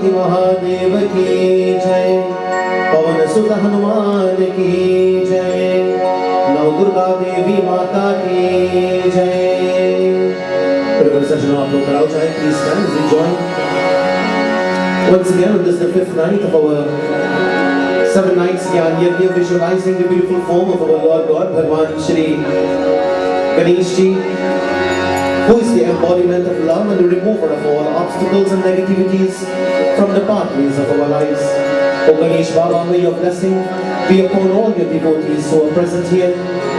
पार्वती महादेव की जय। पवन सुत हनुमान की जय। नव दुर्गा देवी माता की जय। सज्जनों, आप लोग खड़े जाएं, please stand as we join. Once again, this is the 5th night of our 7 nights Gyan Yagna, visualizing the beautiful form of our Lord God, Bhagwan Shri Ganesh Ji, who is the embodiment of love and the remover of all obstacles and negativities from the pathways of our lives. O Ganesh Baba, may your blessing be upon all your devotees who are present here,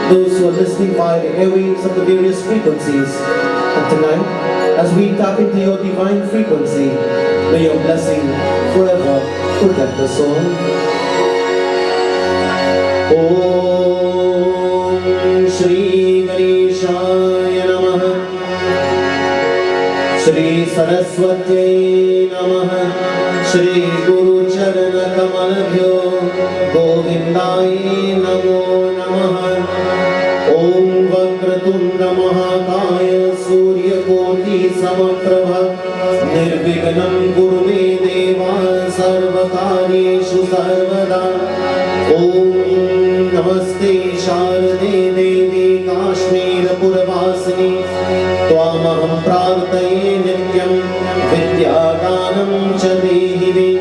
those who are listening via the airwaves of the various frequencies. And tonight, as we tap into your divine frequency, may your blessing forever protect us all. Om Shri Ganeshaya Namah. Shri Saraswati Namah. Shri Guru Charana Kamalabhyo Govindaya Namo Namah. Om Vakratunda Mahakaya Surya Koti Samaprabha Nirvignam Guru Me Deva Sarvakareshu Sarvada. Om Namaste Sharade Devi Kashmir Puravasini Tvamaham Prarthaye Nityam Vidyadanam Cha Dehi.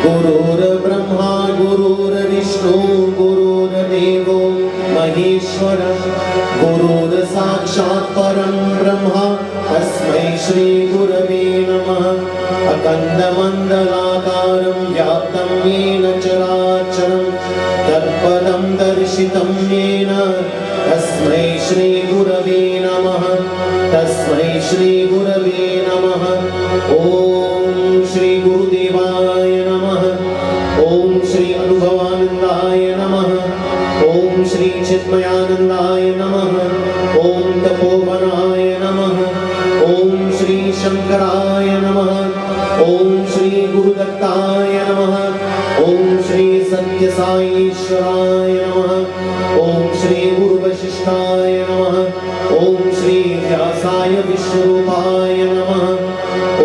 Gurur Brahma Gurur Vishnu Gurur Devo Maheshwara Gurur Sakshat Param Brahma Tasmai Shri Gurave Namah. Akanda Mandalakaram Vyaptam Yena Characharam Tatpadam Darshitam Yena Tasmai Shri Gurave Namah. Tasmai Shri Gurave Namah. Om Shri Gurudevaya Namah. Om Shri Anubhavanandaya Namah. Om Shri Chitmayanandaya Namah. Om Tapovanaya Namah. Om Shri Shankaraya Namah. Om Shri Gurudattaya Namah. Om Shri Satya Sai Ishwaraya Namah. Om Shri Guru Vasishtaya Namah. Om Shri Vyasaya Vishwarupaya Namah.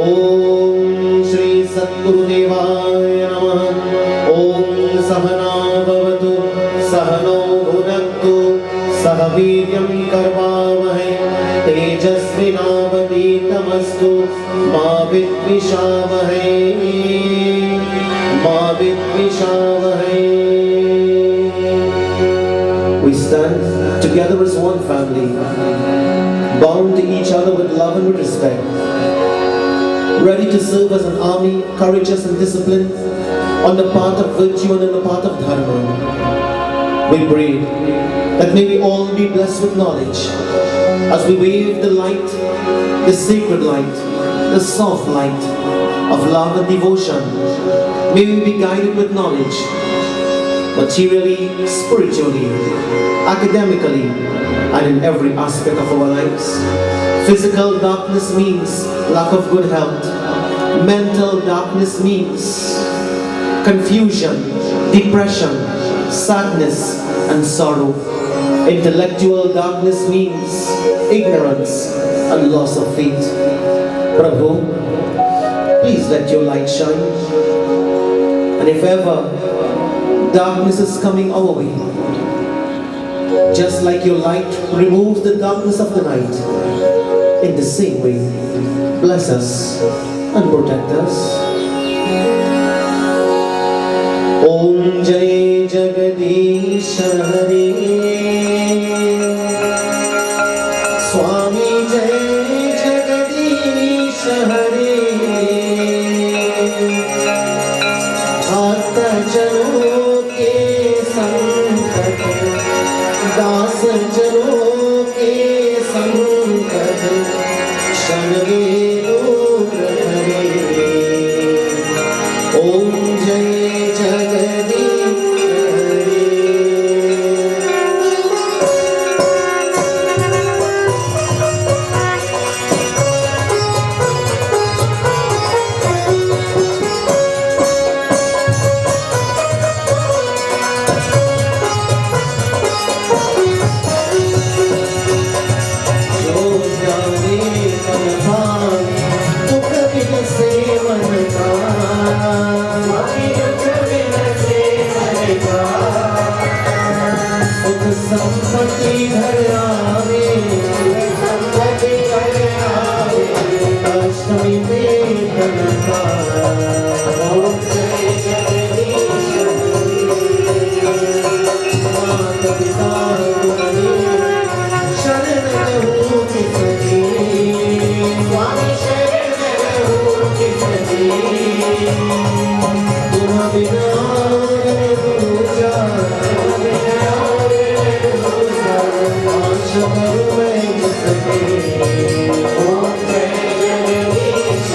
Om Shri Satguru Devaya Namah. Om Sahana Bhavatu Sahano Bhunaktu Sahaviryam Karvavahe Tejasvinavaditamastu Ma Vidvishavahe Ma Vidvishavahe. We stand together as one family, bound to each other with love and with respect, ready to serve as an army, courageous and disciplined, on the path of virtue and on the path of dharma. We pray that may we all be blessed with knowledge as we wave the light, the sacred light, the soft light of love and devotion. May we be guided with knowledge, materially, spiritually, academically, and in every aspect of our lives. Physical darkness means lack of good health. Mental darkness means confusion, depression, sadness, and sorrow. Intellectual darkness means ignorance and loss of faith. Prabhu, please let your light shine. And if ever darkness is coming our way, just like your light removes the darkness of the night, in the same way, bless us and protect us. Om Jai Jagadish Hare Swami Jai Jagadish Hare Bhakta Jano ke sankat Das Jano ke sankat Shanve Dur Hare सुख संपत्ति घर आवे, अष्टमी में माता पिता तुम्हारे शरण रहूं किसकी, स्वामी शरण रहूं किसकी, तुम बिना दूजा, आशा करूं मैं किसकी। ओम जय Jagdish.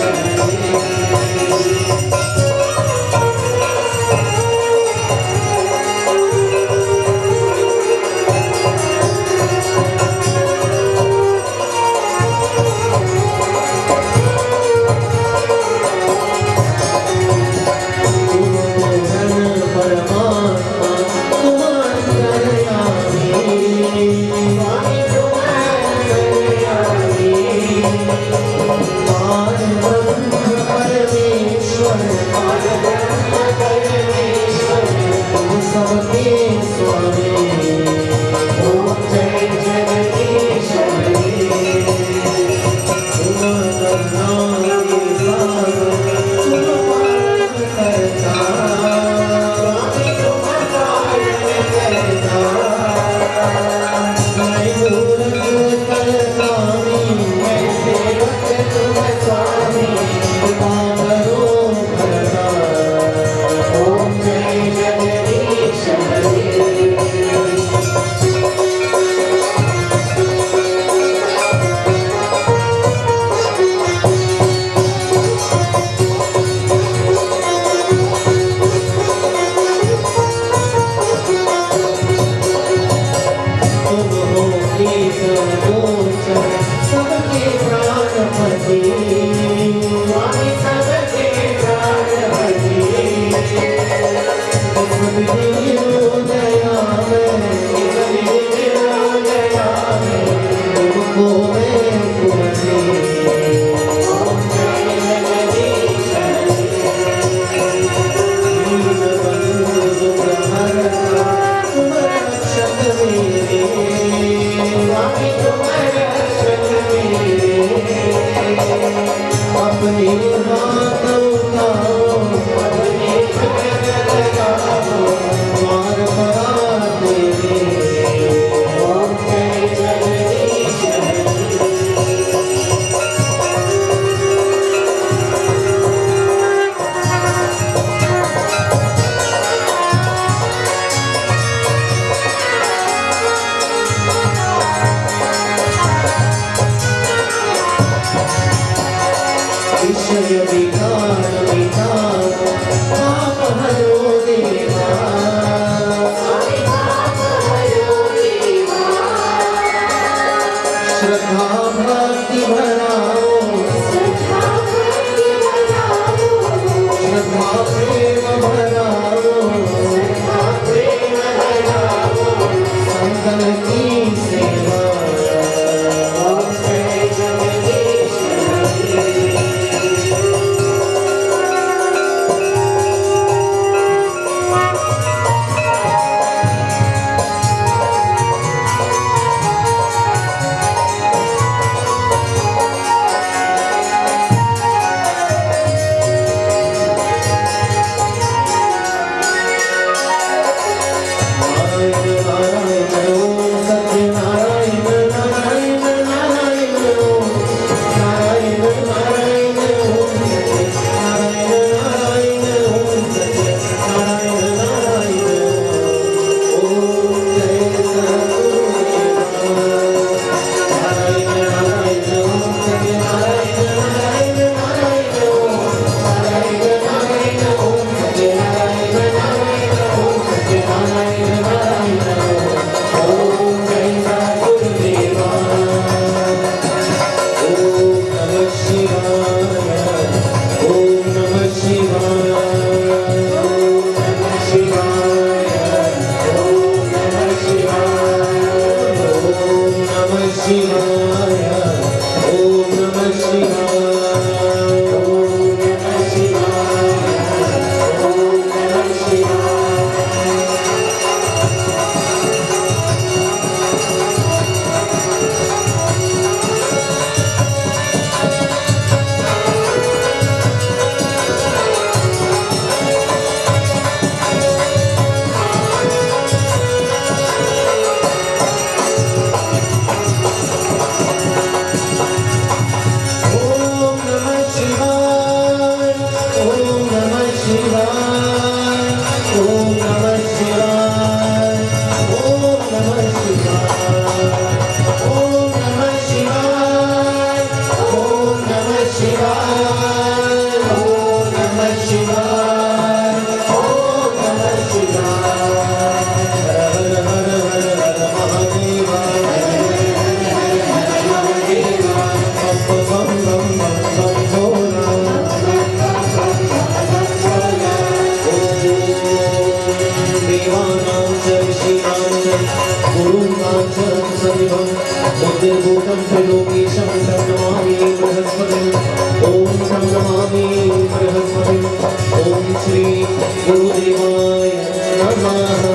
Gurudevaya Namaha.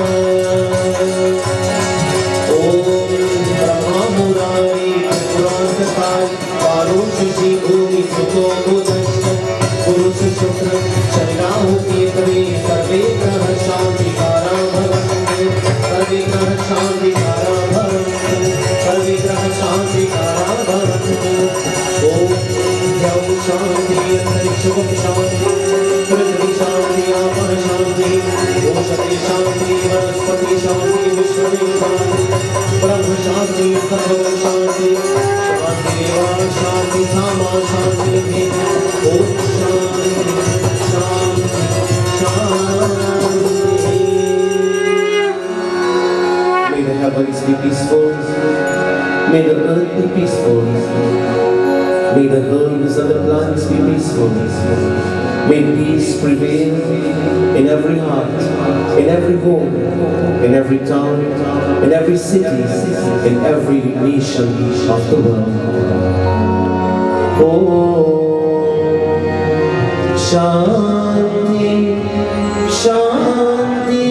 Om Brahma Murari Purantapal Paro Shishi Bhumi Suto Bodhashta Guru Shukra Charinahu Kekare Sarve Graha Shanti Kara Bhavantu Sarve Graha Shanti Kara Bhavantu Sarve Graha Shanti Kara Bhavantu. Om Yau Shanti Antariksham Shanti Prithvi Shanti Apana Shanti Oshati Shanti Vanaspati Shanti Vishwani Shanti Brahma Shanti Sarva Shanti Shanti Eva Shanti Sama Shanti Om Shanti Shanti Shanti. May the heavens be peaceful. May the earth be peaceful. May the herbs and the plants be peaceful. May peace prevail in every heart, in every home, in every town, in every city, in every nation of the world. Om Shanti, Shanti,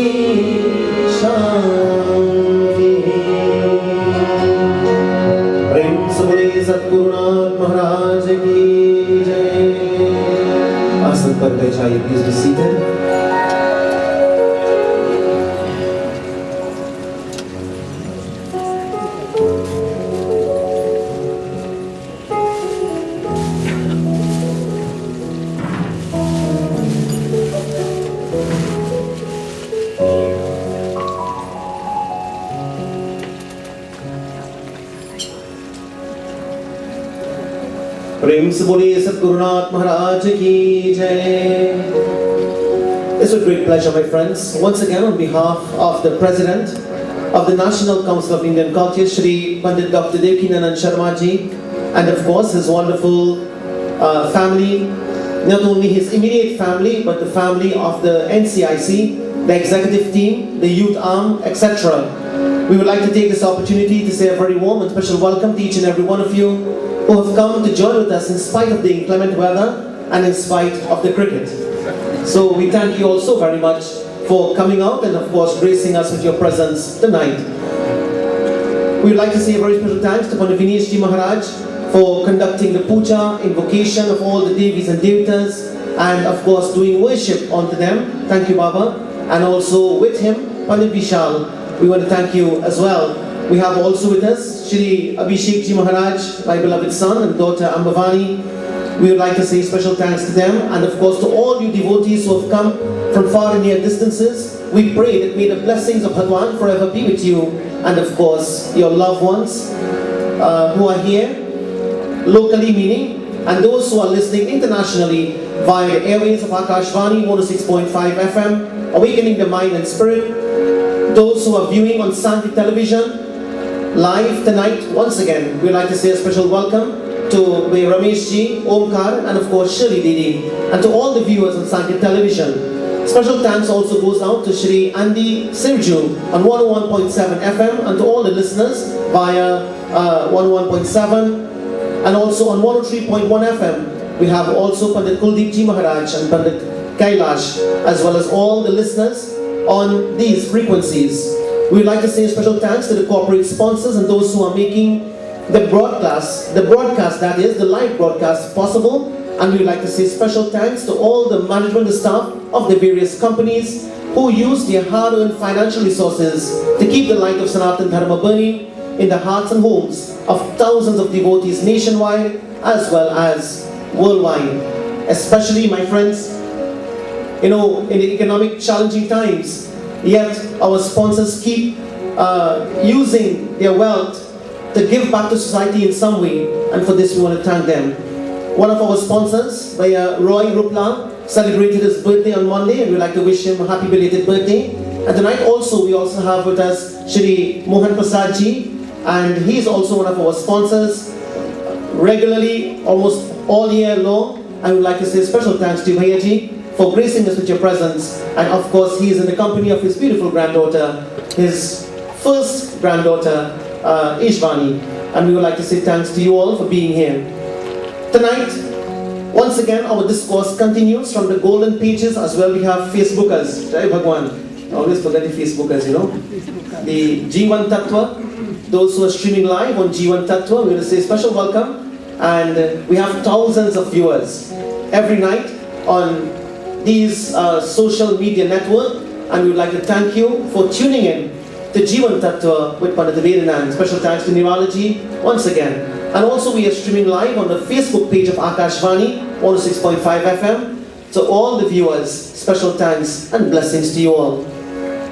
Shanti. Prem Satgurunath Maharaj ki jai. Asan par बैठाइए, please be seated. प्रेम से बोलिए सद्गुरुनाथ महाराज की जय. It's a great pleasure, my friends, once again on behalf of the President of the National Council of Indian Culture, Shri Pandit Dr. Abhedanand Sharma ji, and of course his wonderful family, not only his immediate family, but the family of the NCIC, the executive team, the youth arm, etc. We would like to take this opportunity to say a very warm and special welcome to each and every one of you who have come to join with us in spite of the inclement weather and in spite of the cricket. So we thank you also very much for coming out and of course gracing us with your presence tonight. We would like to say a very special thanks to Pandit Vinesh Ji Maharaj for conducting the puja, invocation of all the Devis and Devatas, and of course doing worship onto them. Thank you, Baba. And also with him, Pandit Vishal, we want to thank you as well. We have also with us Shri Abhishek Ji Maharaj, my beloved son and daughter Ambavani. We would like to say special thanks to them, and of course to all you devotees who have come from far and near distances. We pray that may the blessings of Bhagwan forever be with you, and of course your loved ones who are here locally, meaning, and those who are listening internationally via the airways of Akashvani 106.5 FM, awakening the mind and spirit. Those who are viewing on Santi Television live tonight, once again, we'd like to say a special welcome to Ramesh Ji, Omkar, and of course Shri Didi, and to all the viewers on Santi Television. Special thanks also goes out to Shri Andy Sirju on 101.7 FM, and to all the listeners via 101.7, and also on 103.1 FM. We have also Pandit Kuldeep Ji Maharaj and Pandit Kailash, as well as all the listeners on these frequencies. We would like to say special thanks to the corporate sponsors and those who are making the broadcast that is, the live broadcast possible. And we would like to say special thanks to all the management staff of the various companies who use their hard-earned financial resources to keep the light of Sanatan Dharma burning in the hearts and homes of thousands of devotees nationwide as well as worldwide. Especially, my friends, in the economic challenging times, yet our sponsors keep using their wealth to give back to society in some way, and for this we want to thank them. One of our sponsors, Roy Rupla, celebrated his birthday on Monday, and we'd like to wish him a happy belated birthday. And tonight also we also have with us Shri Mohan Prasad Ji, and he is also one of our sponsors regularly, almost all year long. I would like to say special thanks to Bhaiya Ji for gracing us with your presence, and of course he is in the company of his beautiful granddaughter, his first granddaughter, Ishvani, and we would like to say thanks to you all for being here. Tonight, Once again, our discourse continues from the golden pages as well. We have Facebookers. Jai Bhagwan. I always forget the Facebookers, you know. The G1 Tattva, those who are streaming live on G1 Tattva, we're going to say special welcome. And we have thousands of viewers every night on these social media network. And we would like to thank you for tuning in to G1 Tattva with Pandit Abhedanand. Special thanks to Neurology once again. And also we are streaming live on the Facebook page of Akashvani, 106.5 FM. So all the viewers, special thanks and blessings to you all.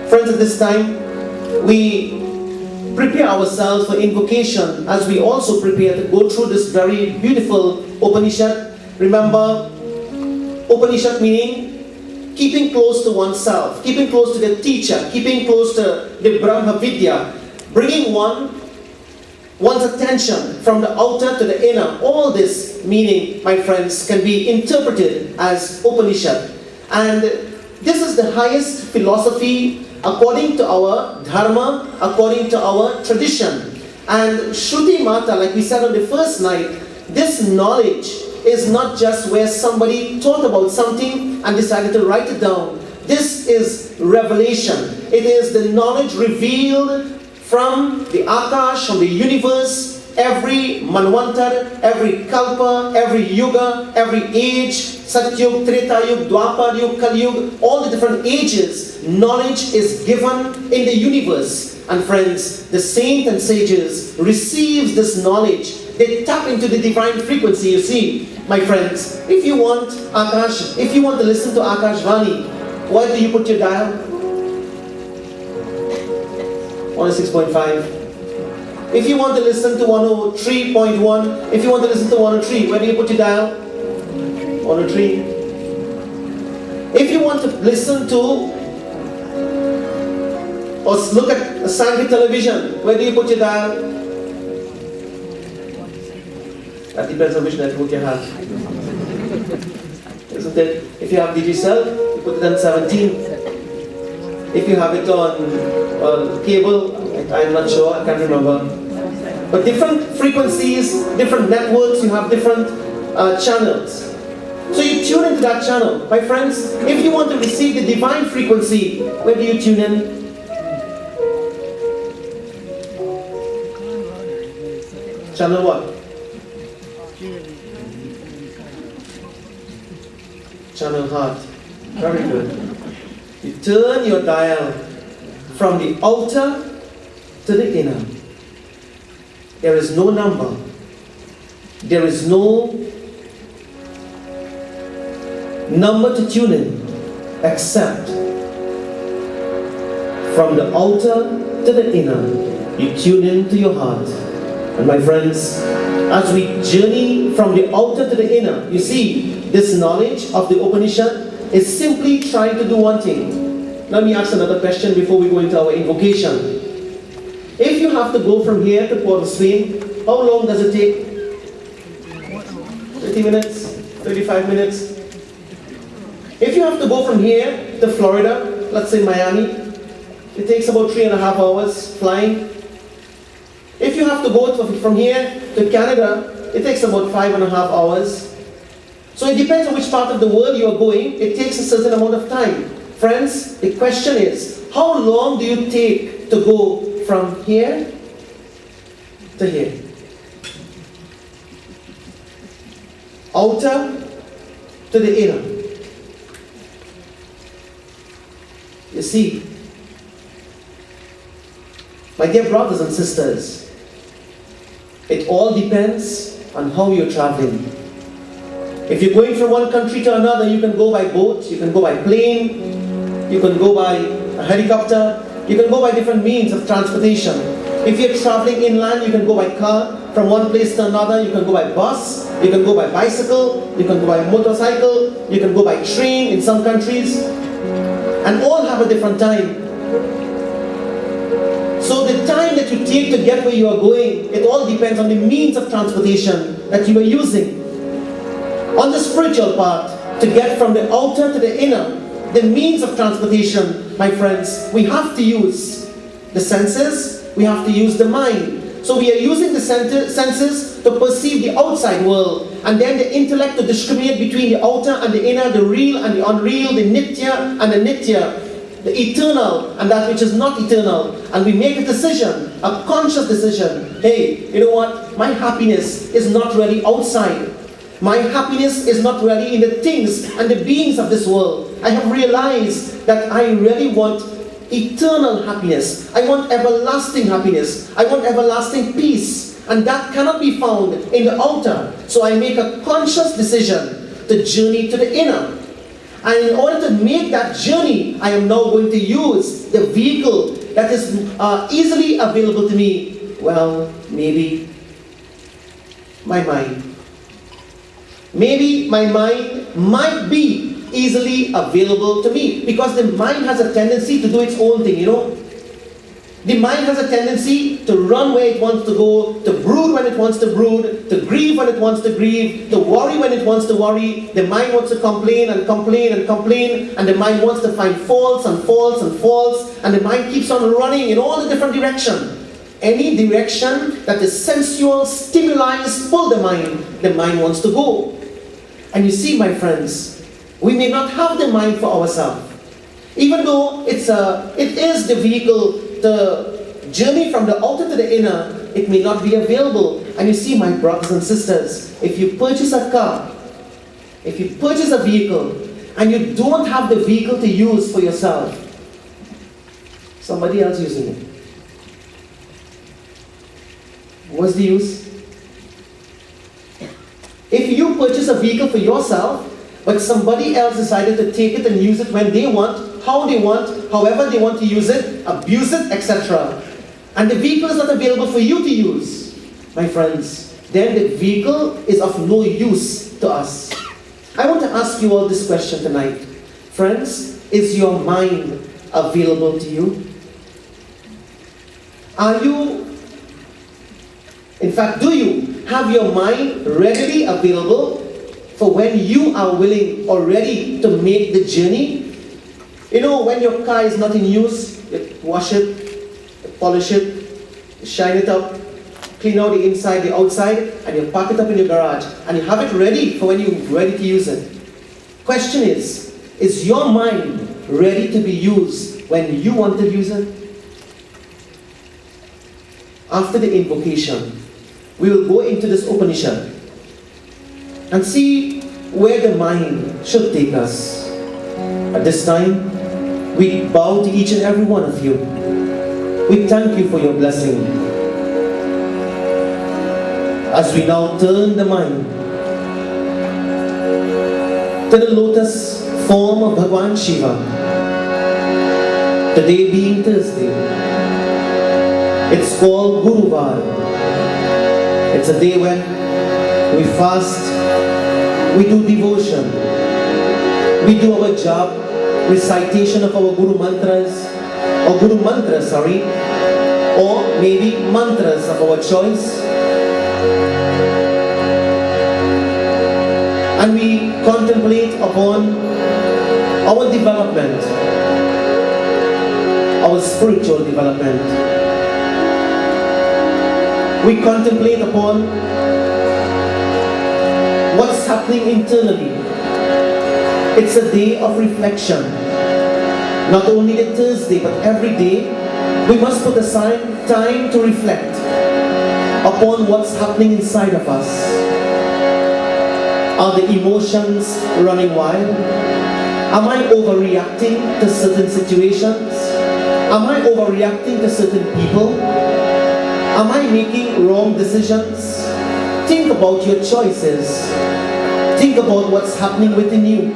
Friends, at this time, we prepare ourselves for invocation as we also prepare to go through this very beautiful Upanishad. Remember, Upanishad meaning keeping close to oneself, keeping close to the teacher, keeping close to the Brahma Vidya, bringing one's attention from the outer to the inner. All this meaning, my friends, can be interpreted as Upanishad. And this is the highest philosophy according to our dharma, according to our tradition. And Shruti Mata, like we said on the first night, this knowledge is not just where somebody thought about something and decided to write it down. This is revelation. It is the knowledge revealed from the Akash, from the universe, every Manvantar, every Kalpa, every Yuga, every age, Satyug, Tretayug, Dwapar Kali Yuga, all the different ages, knowledge is given in the universe. And friends, the saints and sages receives this knowledge. They tap into the divine frequency. You see, my friends, if you want Akash, if you want to listen to Akashvani, where do you put your dial? 106.5. If you want to listen to 103.1, if you want to listen to 103, where do you put your dial? 103. If you want to listen to or look at Sangeet television, where do you put your dial? That depends on which network you have. Isn't it? If you have Digicel, you put it on 17. If you have it on cable, I'm not sure, I can't remember. But different frequencies, different networks, you have different channels. So you tune into that channel. My friends, if you want to receive the divine frequency, where do you tune in? Channel what? Channel heart. Very good. You turn your dial from the outer to the inner. There is no number. There is no number to tune in except from the outer to the inner. You tune in to your heart. And my friends, as we journey from the outer to the inner, you see, this knowledge of the Upanishad is simply trying to do one thing. Let me ask another question before we go into our invocation. If you have to go from here to Port of Spain, how long does it take? 30 minutes? 35 minutes? If you have to go from here to Florida, let's say Miami, it takes about 3.5 hours flying. If you have to go from here to Canada, it takes about 5.5 hours. So it depends on which part of the world you are going, it takes a certain amount of time. Friends, the question is, how long do you take to go from here to here? Outer to the inner. You see, my dear brothers and sisters, it all depends on how you're traveling. If you're going from one country to another, you can go by boat, you can go by plane, you can go by a helicopter, you can go by different means of transportation. If you're traveling inland, you can go by car. From one place to another, you can go by bus, you can go by bicycle, you can go by motorcycle, you can go by train in some countries. And all have a different time. So the time that you take to get where you are going, it all depends on the means of transportation that you are using. On the spiritual part, to get from the outer to the inner, the means of transportation, my friends, we have to use the senses, we have to use the mind. So we are using the senses to perceive the outside world, and then the intellect to discriminate between the outer and the inner, the real and the unreal, the nitya and the nitya, the eternal and that which is not eternal. And we make a decision, a conscious decision. Hey, you know what? My happiness is not really outside. My happiness is not really in the things and the beings of this world. I have realized that I really want eternal happiness. I want everlasting happiness. I want everlasting peace. And that cannot be found in the outer. So I make a conscious decision to journey to the inner. And in order to make that journey, I am now going to use the vehicle that is easily available to me. Well, maybe my mind. Maybe my mind might be easily available to me, because the mind has a tendency to do its own thing, you know. The mind has a tendency to run where it wants to go, to brood when it wants to brood, to grieve when it wants to grieve, to worry when it wants to worry. The mind wants to complain and complain and complain, and the mind wants to find faults and faults and faults, and the mind keeps on running in all the different directions. Any direction that is sensual, stimuli pull the mind wants to go. And you see, my friends, we may not have the mind for ourselves. Even though it is the vehicle to journey from the outer to the inner, it may not be available. And you see, my brothers and sisters, if you purchase a car, if you purchase a vehicle, and you don't have the vehicle to use for yourself, somebody else using it. What's the use? If you purchase a vehicle for yourself, but somebody else decided to take it and use it when they want, how they want, however they want to use it, abuse it, etc., and the vehicle is not available for you to use, my friends, then the vehicle is of no use to us. I want to ask you all this question tonight. Friends, is your mind available to you? Are you, in fact, do you have your mind readily available for when you are willing or ready to make the journey? You know, when your car is not in use, you wash it, you polish it, you shine it up, clean out the inside, the outside, and you park it up in your garage, and you have it ready for when you're ready to use it. Question is your mind ready to be used when you want to use it? After the invocation, we will go into this Upanishad and see where the mind should take us. At this time, we bow to each and every one of you. We thank you for your blessing. As we now turn the mind to the lotus form of Bhagwan Shiva, today being Thursday, it's called Guruvar. It's a day when we fast, we do devotion, we do our job, recitation of our Guru mantras, or maybe mantras of our choice. And we contemplate upon our development, our spiritual development. We contemplate upon what's happening internally. It's a day of reflection. Not only the Thursday, but every day, we must put aside time to reflect upon what's happening inside of us. Are the emotions running wild? Am I overreacting to certain situations? Am I overreacting to certain people? Am I making wrong decisions? Think about your choices. Think about what's happening within you.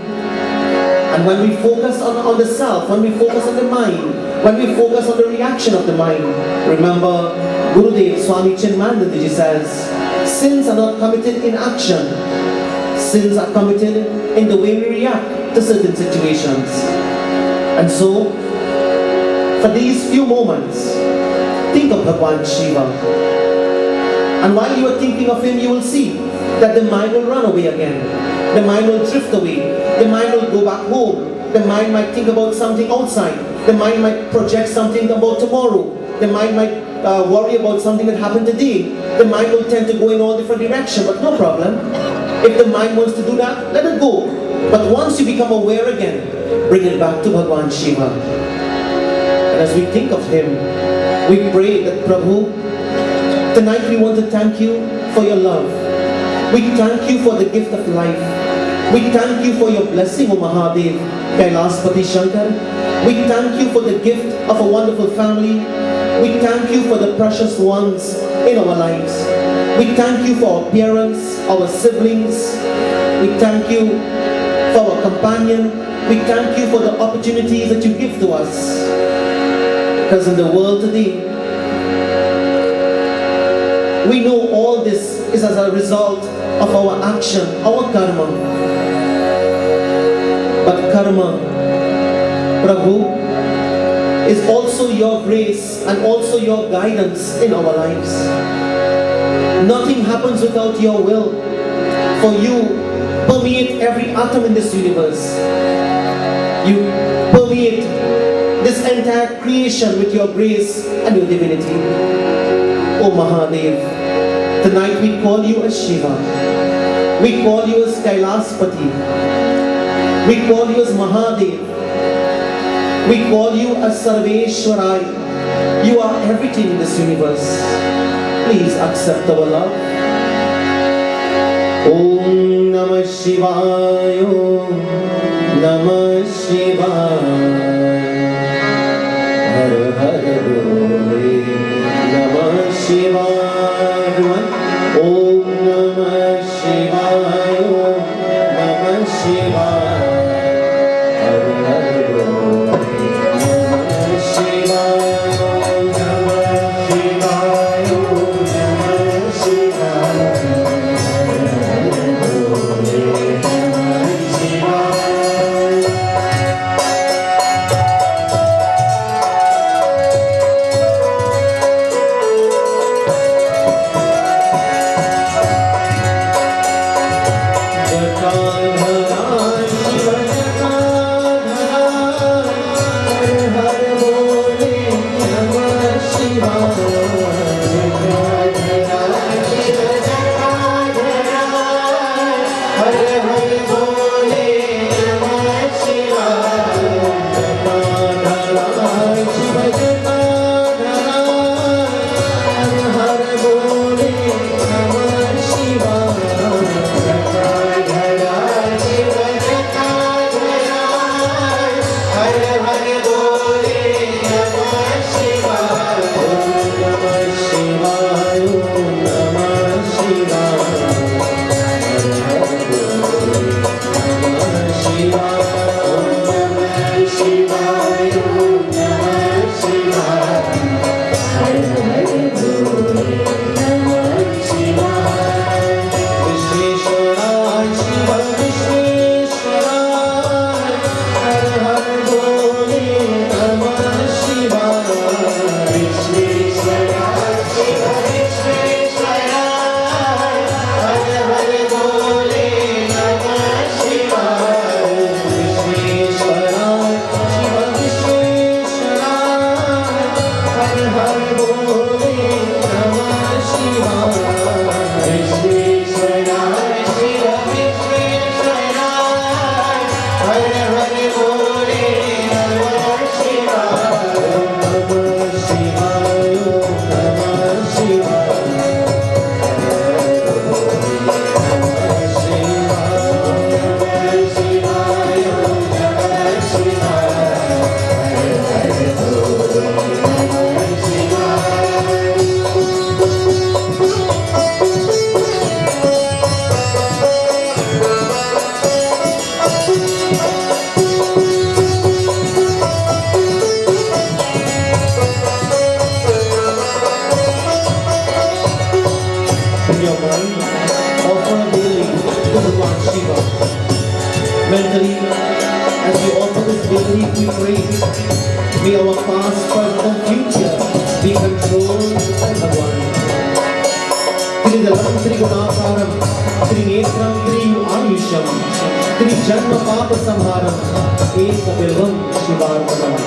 And when we focus on the self, when we focus on the mind, when we focus on the reaction of the mind, remember Gurudev Swami Chinmanandaji says, sins are not committed in action. Sins are committed in the way we react to certain situations. And so, for these few moments, think of Bhagwan Shiva. And while you are thinking of him, you will see that the mind will run away again. The mind will drift away. The mind will go back home. The mind might think about something outside. The mind might project something about tomorrow. The mind might worry about something that happened today, the mind will tend to go in all different directions, but no problem. If the mind wants to do that, let it go. But once you become aware again, bring it back to Bhagwan Shiva. And as we think of him, we pray that Prabhu, tonight we want to thank you for your love. We thank you for the gift of life. We thank you for your blessing, O Mahadev, Kailaspati Shankar. We thank you for the gift of a wonderful family. We thank you for the precious ones in our lives. We thank you for our parents, our siblings. We thank you for our companion. We thank you for the opportunities that you give to us. Because in the world today, we know all this is as a result of our action, our karma. But karma, Prabhu, is also your grace and also your guidance in our lives. Nothing happens without your will. For you permeate every atom in this universe. You permeate this entire creation with your grace and your divinity. O Mahadev, tonight we call you as Shiva. We call you as Kailaspati. We call you as Mahadev. We call you as Sarveshwarai. You are everything in this universe. Please accept our love. Om Namah Shivaya. Om Namah Shivaya. Har Har Bole. Namah Shivaya. Om Namah Shivaya. Om Namah Shivaya. Mentally, as we offer this belief, we pray, may our past, present and future be controlled by Bhagwan. Tridalam Trigunasaram, Trinetram Triyuayusham, Trijanma Papa Samharam, Ekabilvam Shivarpanam.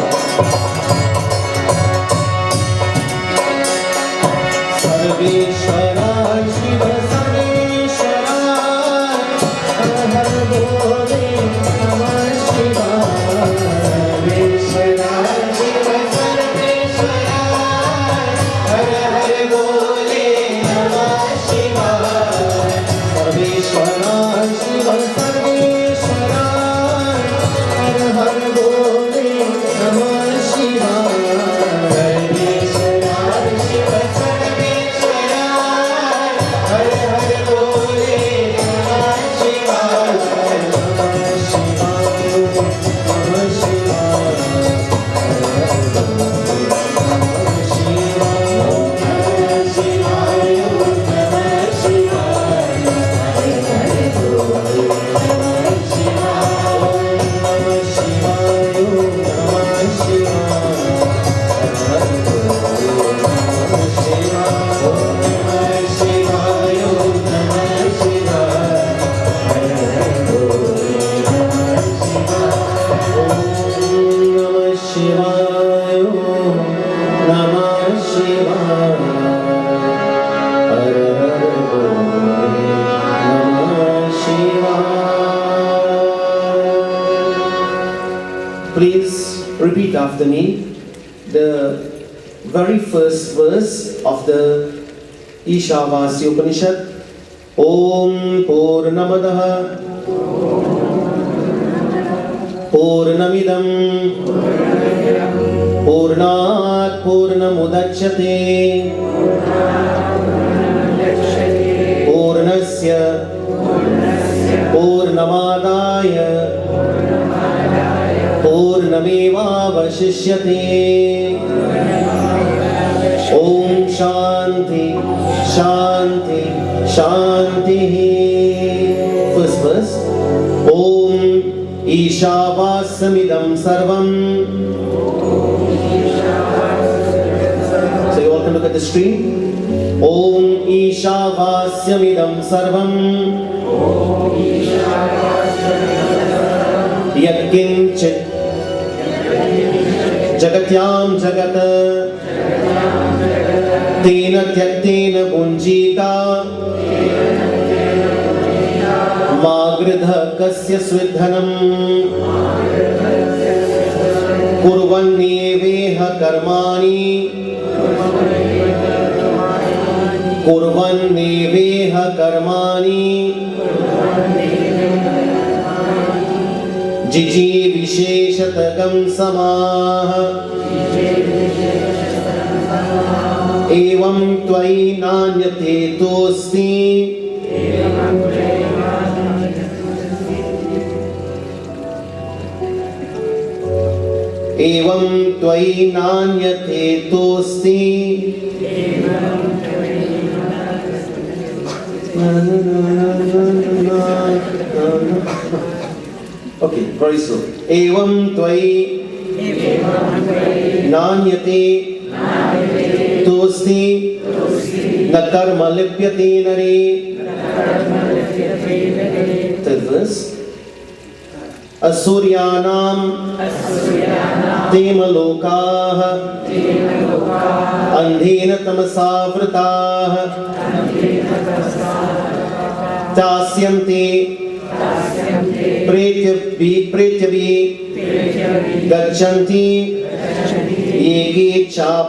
Namah Shivaya, Namah Shivaya. Please repeat after me the very first verse of the Ishavasya Upanishad. Om Purnamadaha Purnamidam Purnat Purnamudachyate Purnasya Purnamadaya Purnamevavashishyate. Om Shanti Shanti Shanti. First verse. Om Ishavasya Sarvam. So you all can look at the screen. Om Ishavasya Sarvam. Yatkinchit Jagatyam Jagata Tena Tyaktena Punjita Magridha Kasya Swidhanam Kurvanneveha Karmani Kurvanneveha Karmani Jiji Visheshatagam Samaha Evam Tvai Nanyate Tosti Evam Tvai Nanyate Tosti. Okay, very slow. Evam Tvai Nanyate Tosti Na Karma Lipyate Nare. Third verse. Asuryanam Temalokaha Andhena Tamasavritāha Tasyanti Pretyavi Gachanti Yege Chap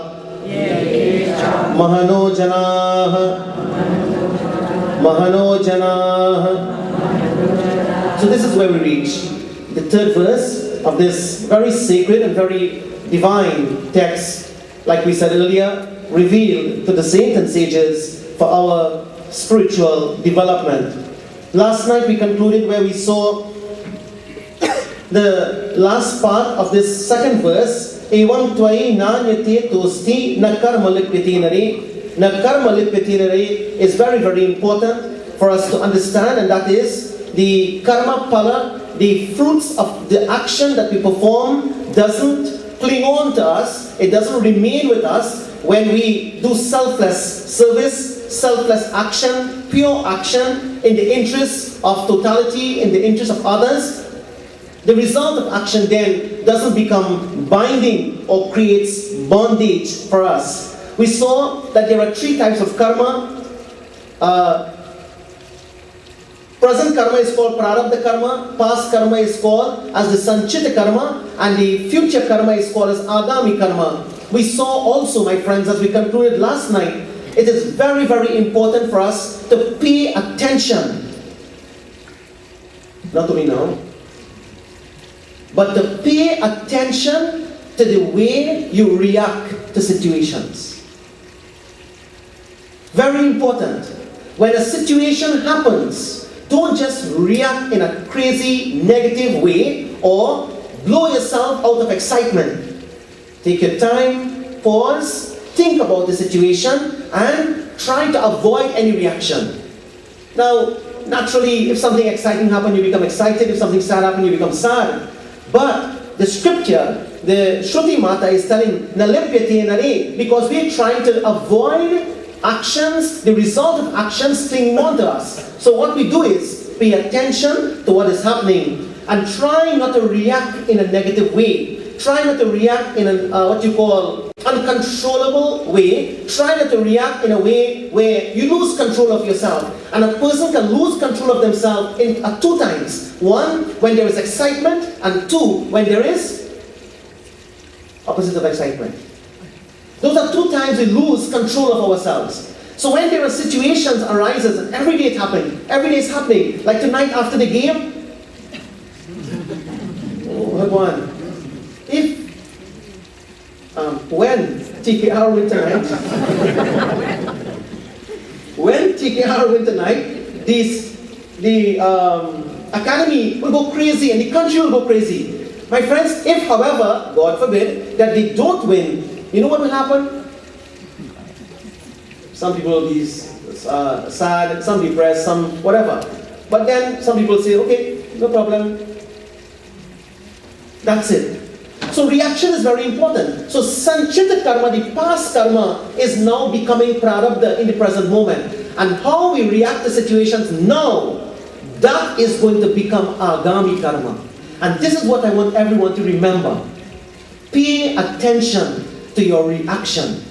Mahanojanaha. So this is where we reach the third verse of this very sacred and very divine text, like we said earlier, revealed to the saints and sages for our spiritual development. Last night we concluded where we saw the last part of this second verse. Evam Tvai Nanyate Tosti Na Karma Lipyate Nare. Na Karma Lipyate Nare is very, very important for us to understand, and that is the karma pala, the fruits of the action that we perform doesn't cling on to us, it doesn't remain with us when we do selfless service, selfless action, pure action in the interest of totality, in the interest of others. The result of action then doesn't become binding or creates bondage for us. We saw that there are three types of karma. Present karma is called prarabdha karma, past karma is called as the sanchita karma, and the future karma is called as agami karma. We saw also, my friends, as we concluded last night, it is very, very important for us to pay attention, not to me now, but to pay attention to the way you react to situations. Very important. When a situation happens, don't just react in a crazy, negative way or blow yourself out of excitement. Take your time, pause, think about the situation, and try to avoid any reaction. Now, naturally, if something exciting happens, you become excited. If something sad happens, you become sad. But the scripture, the Shruti Mata is telling, Nalipyate Nare, because we're trying to avoid actions, the result of actions clinging on to us. So what we do is pay attention to what is happening. and try not to react in a negative way. Try not to react in what you call uncontrollable way. Try not to react in a way where you lose control of yourself. And a person can lose control of themselves in two times. One, when there is excitement, and two, when there is opposite of excitement. Those are two times we lose control of ourselves. So when there are situations arises, and every day it's happening. Like tonight after the game, Bhagwan, when TKR win tonight, the academy will go crazy and the country will go crazy. My friends, if however, God forbid, that they don't win, you know what will happen? Some people will be sad, some depressed, some whatever. But then some people say, okay, no problem. That's it. So reaction is very important. So sanchita karma, the past karma, is now becoming prarabdha in the present moment. And how we react to situations now, that is going to become agami karma. And this is what I want everyone to remember. Pay attention to your reaction.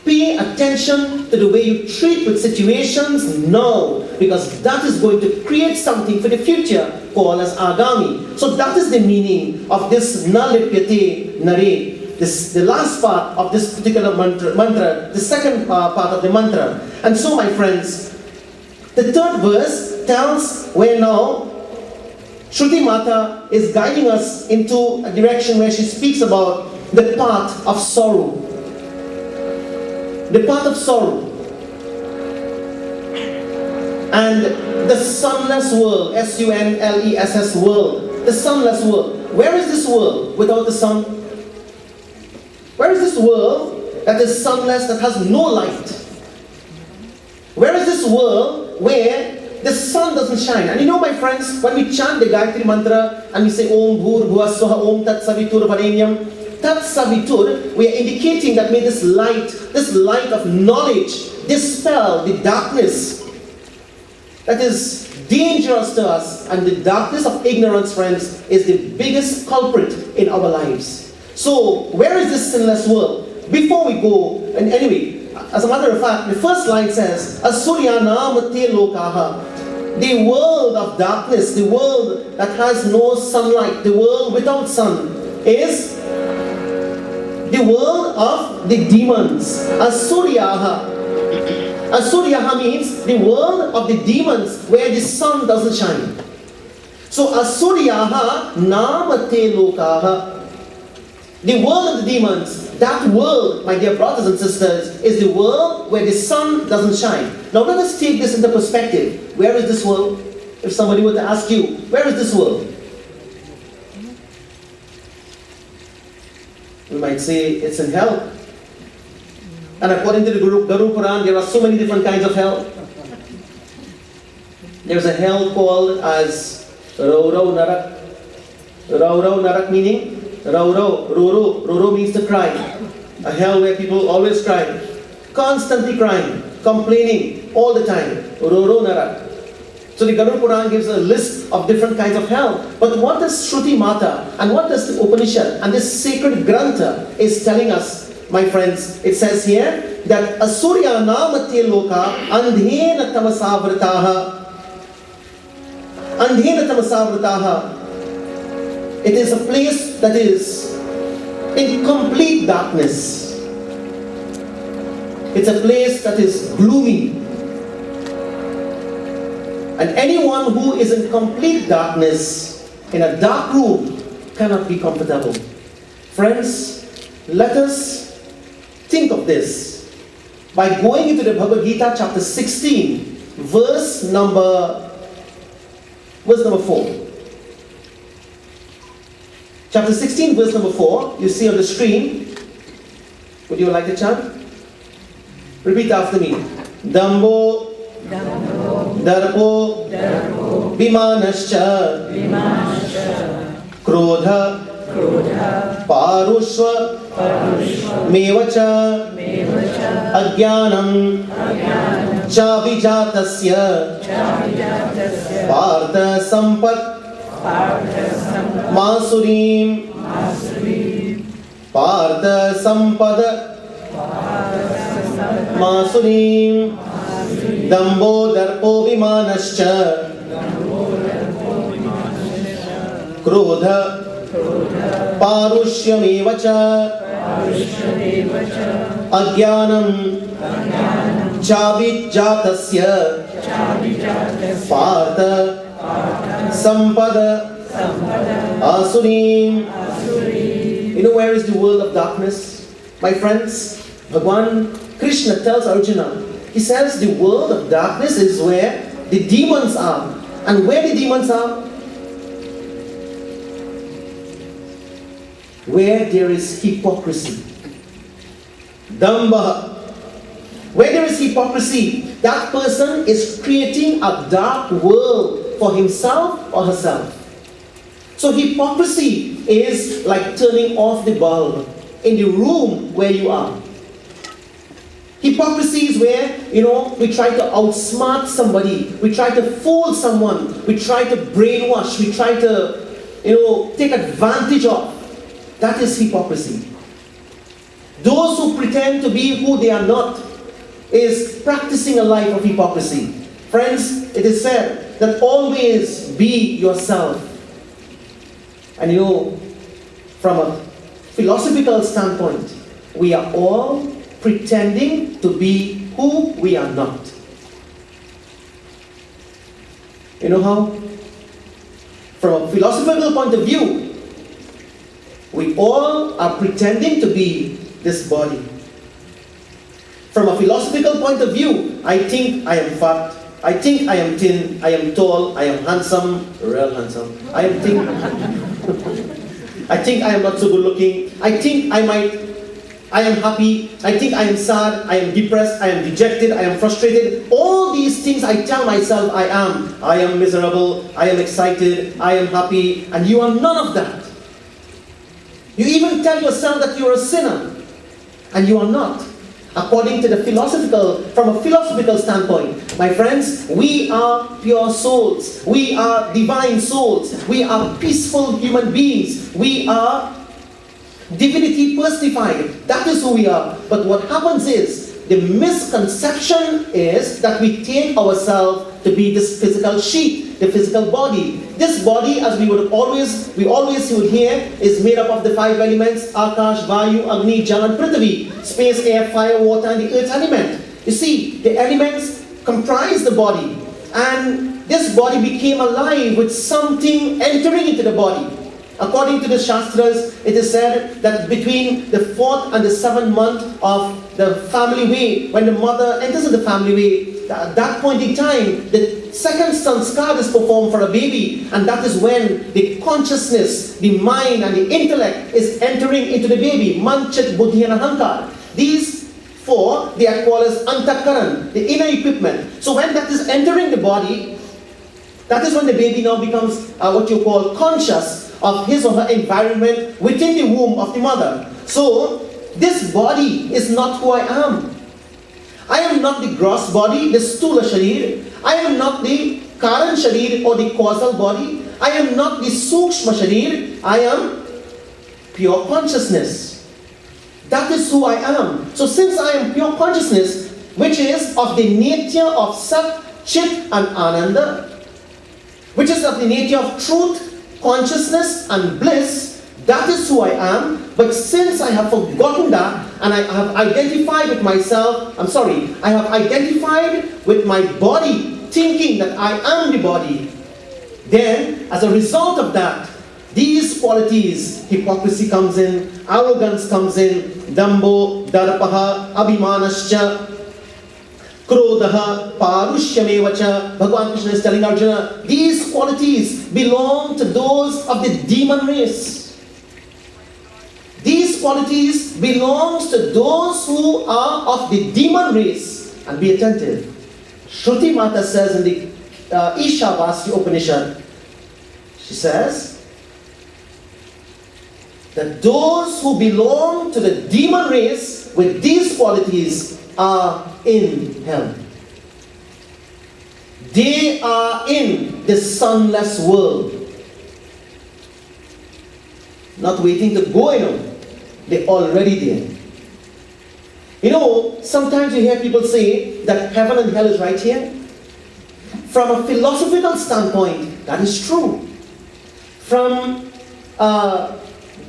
Pay attention to the way you treat with situations now, because that is going to create something for the future called as agami. So that is the meaning of this na lipyate nare. The last part of this particular mantra, the second part of the mantra. And so my friends, the third verse tells where now Shruti Mata is guiding us into a direction where she speaks about the path of sorrow. The path of sorrow. And the sunless world, sunless world, the sunless world. Where is this world without the sun? Where is this world that is sunless, that has no light? Where is this world where the sun doesn't shine? And you know, my friends, when we chant the Gayatri Mantra and we say Om Bhur Bhuva Swaha Om Tat Savitur Varenyam, Tat Savitur, we are indicating that may this light of knowledge dispel the darkness that is dangerous to us. And the darkness of ignorance, friends, is the biggest culprit in our lives. So, where is this sinless world? Before we go, and anyway, as a matter of fact, the first line says, Asuryanamate lokaha. The world of darkness, the world that has no sunlight, the world without sun, is the world of the demons. Asuryaha. Asuryaha means the world of the demons where the sun doesn't shine. So Asuryaha namate lokaha. The world of the demons, that world, my dear brothers and sisters, is the world where the sun doesn't shine. Now let us take this into perspective. Where is this world? If somebody were to ask you, where is this world? We might say it's in hell. And according to the Guru Puran, there are so many different kinds of hell. There's a hell called as Raurau Narak. Raurau Narak meaning Roro means to cry. A hell where people always cry. Constantly crying, complaining all the time. Roro Narak. So the Garuda Puran gives a list of different kinds of hell. But what does Shruti Mata and what does the Upanishad and this sacred Grantha is telling us, my friends? It says here that Asurya namate loka andhena tamasavrataha. Andhena tamasavrataha. It is a place that is in complete darkness. It's a place that is gloomy. And anyone who is in complete darkness, in a dark room, cannot be comfortable. Friends, let us think of this by going into the Bhagavad Gita chapter 16, verse number 4. Chapter 16, verse number 4, you see on the screen. Would you like to chant? Repeat after me. Dambo, Darpo, Vimanascha, Krodha, Parushva, Mevacha, Ajnanam, Chavijatasya, Partha Sampat, Masurim Partha Sampada Masurim Dambo Darpo Vimanascha Krodha Parushymevacha Agyanam Chavijatasya Partha Sampada Asurim. You know where is the world of darkness? My friends, Bhagwan Krishna tells Arjuna, he says the world of darkness is where the demons are. And where the demons are? Where there is hypocrisy. Damba. Where there is hypocrisy, that person is creating a dark world for himself or herself. So hypocrisy is like turning off the bulb in the room where you are. Hypocrisy is where, we try to outsmart somebody, we try to fool someone, we try to brainwash, we try to, take advantage of. That is hypocrisy. Those who pretend to be who they are not is practicing a life of hypocrisy. Friends, it is said that always be yourself. And from a philosophical standpoint, we are all pretending to be who we are not. You know how? From a philosophical point of view, we all are pretending to be this body. From a philosophical point of view, I think I am fat, I think I am thin, I am tall, I am handsome, real handsome. I think I am not so good looking. I think I am happy. I think I am sad. I am depressed. I am dejected. I am frustrated. All these things I tell myself I am. I am miserable. I am excited. I am happy. And you are none of that. You even tell yourself that you are a sinner. And you are not. According to from a philosophical standpoint, my friends, we are pure souls. We are divine souls. We are peaceful human beings. We are divinity personified. That is who we are. But what happens is, the misconception is that we take ourselves to be this physical sheet, the physical body. This body, as we always would hear, is made up of the 5 elements: Akash, Vayu, Agni, Jal and Prithvi. Space, air, fire, water and the earth's element. You see, the elements comprise the body. And this body became alive with something entering into the body. According to the Shastras, it is said that between the 4th and the 7th month of the family way, when the mother enters into the family way, at that point in time, the second sanskar is performed for a baby, and that is when the consciousness, the mind and the intellect is entering into the baby. Man, Chit, Buddhi and Ahankar. These 4, they are called as antakaran, the inner equipment. So when that is entering the body, that is when the baby now becomes what you call conscious of his or her environment within the womb of the mother. So, this body is not who I am. I am not the gross body, the stula sharir. I am not the karan sharir or the causal body. I am not the sukshma sharir. I am pure consciousness. That is who I am. So since I am pure consciousness, which is of the nature of Sat, Chit and Ananda, which is of the nature of truth, consciousness and bliss, that is who I am. But since I have forgotten that, and I have identified with myself, I have identified with my body, thinking that I am the body, then as a result of that, these qualities, hypocrisy comes in, arrogance comes in, dambo, darpaha, abhimanascha, Krodha, Parushymevacha. Bhagavan Krishna is telling Arjuna, these qualities belong to those of the demon race. These qualities belong to those who are of the demon race. And be attentive. Shruti Mata says in the Ishavasya Upanishad, she says that those who belong to the demon race with these qualities are in hell. They are in the sunless world. not waiting to go, they're already there. Sometimes you hear people say that heaven and hell is right here. From a philosophical standpoint, that is true. From a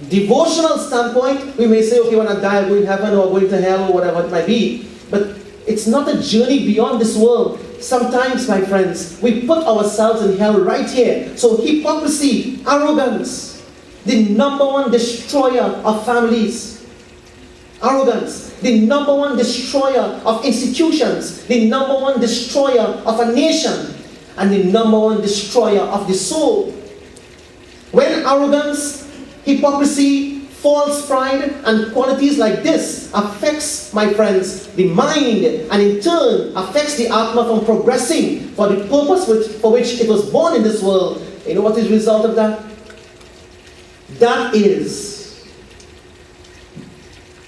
devotional standpoint, we may say, okay, when I die, I'm going to heaven or going to hell or whatever it might be. But it's not a journey beyond this world. Sometimes, my friends, we put ourselves in hell right here. So hypocrisy, arrogance, the number one destroyer of families. Arrogance, the number one destroyer of institutions, the number one destroyer of a nation, and the number one destroyer of the soul. When arrogance, hypocrisy, false pride, and qualities like this affects, my friends, the mind, and in turn affects the Atma from progressing for the purpose for which it was born in this world, you know what is the result of that? That is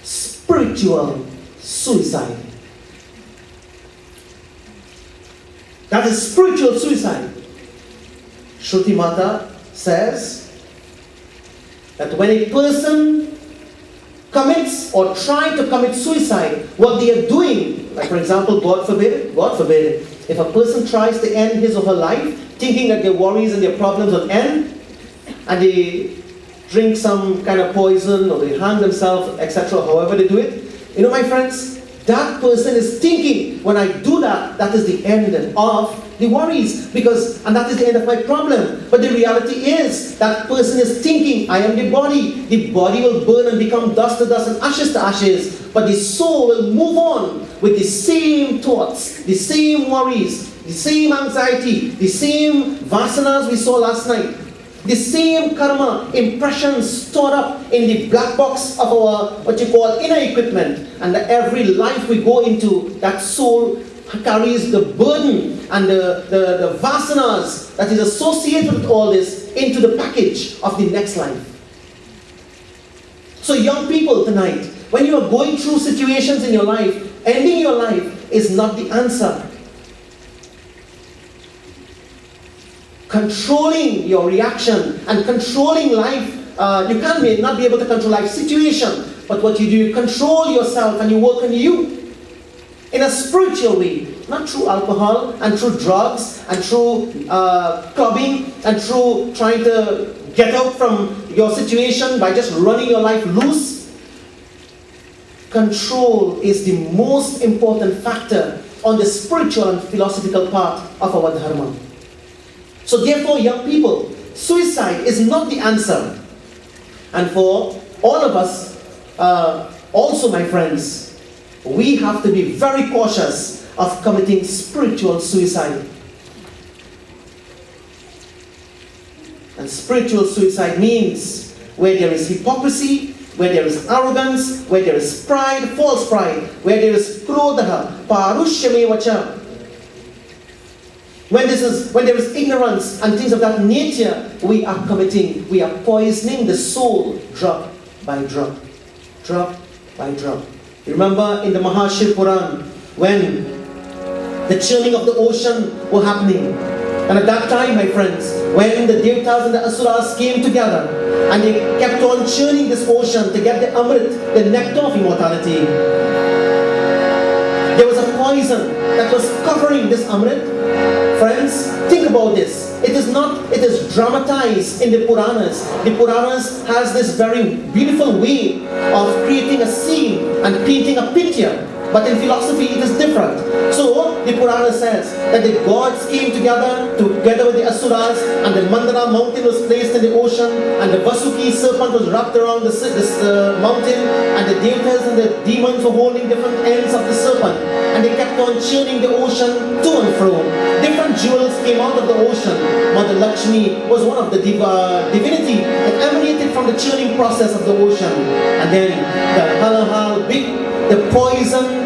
spiritual suicide. That is spiritual suicide. Shruti Mata says that when a person commits or tries to commit suicide, what they are doing, like for example, God forbid, if a person tries to end his or her life, thinking that their worries and their problems will end, and they drink some kind of poison or they hang themselves, etc., however they do it, my friends, that person is thinking, when I do that, that is the end of the worries, and that is the end of my problem. But the reality is, that person is thinking, I am the body will burn and become dust to dust and ashes to ashes, but the soul will move on with the same thoughts, the same worries, the same anxiety, the same vasanas we saw last night, the same karma impressions stored up in the black box of our, what you call, inner equipment. And that every life we go into, that soul carries the burden and the vasanas that is associated with all this into the package of the next life. So young people tonight, when you are going through situations in your life, ending your life is not the answer. Controlling your reaction and controlling life, you may not be able to control life situation, but what you do, you control yourself and you work on you in a spiritual way, not through alcohol and through drugs and through clubbing and through trying to get out from your situation by just running your life loose. Control is the most important factor on the spiritual and philosophical part of our dharma. So therefore, young people, suicide is not the answer. And for all of us, also my friends, we have to be very cautious of committing spiritual suicide. And spiritual suicide means where there is hypocrisy, where there is arrogance, where there is pride, false pride, where there is krodha, parushyame vacha. When there is ignorance and things of that nature, we are poisoning the soul drop by drop, drop by drop. Remember in the Mahashiv Puran, when the churning of the ocean were happening, and at that time, my friends, when the Devatas and the Asuras came together, and they kept on churning this ocean to get the Amrit, the nectar of immortality, there was a poison that was covering this Amrit. Friends, think about this. It is dramatized in the Puranas. The Puranas has this very beautiful way of creating a scene and painting a picture. But in philosophy, it is different. So, the Purana says that the gods came together with the Asuras, and the Mandara mountain was placed in the ocean, and the Vasuki serpent was wrapped around this mountain, and the Devatas and the demons were holding different ends of the serpent. And they kept on churning the ocean to and fro. Different jewels came out of the ocean. Mother Lakshmi was one of the divinity that emanated from the churning process of the ocean. And then the halahal, the poison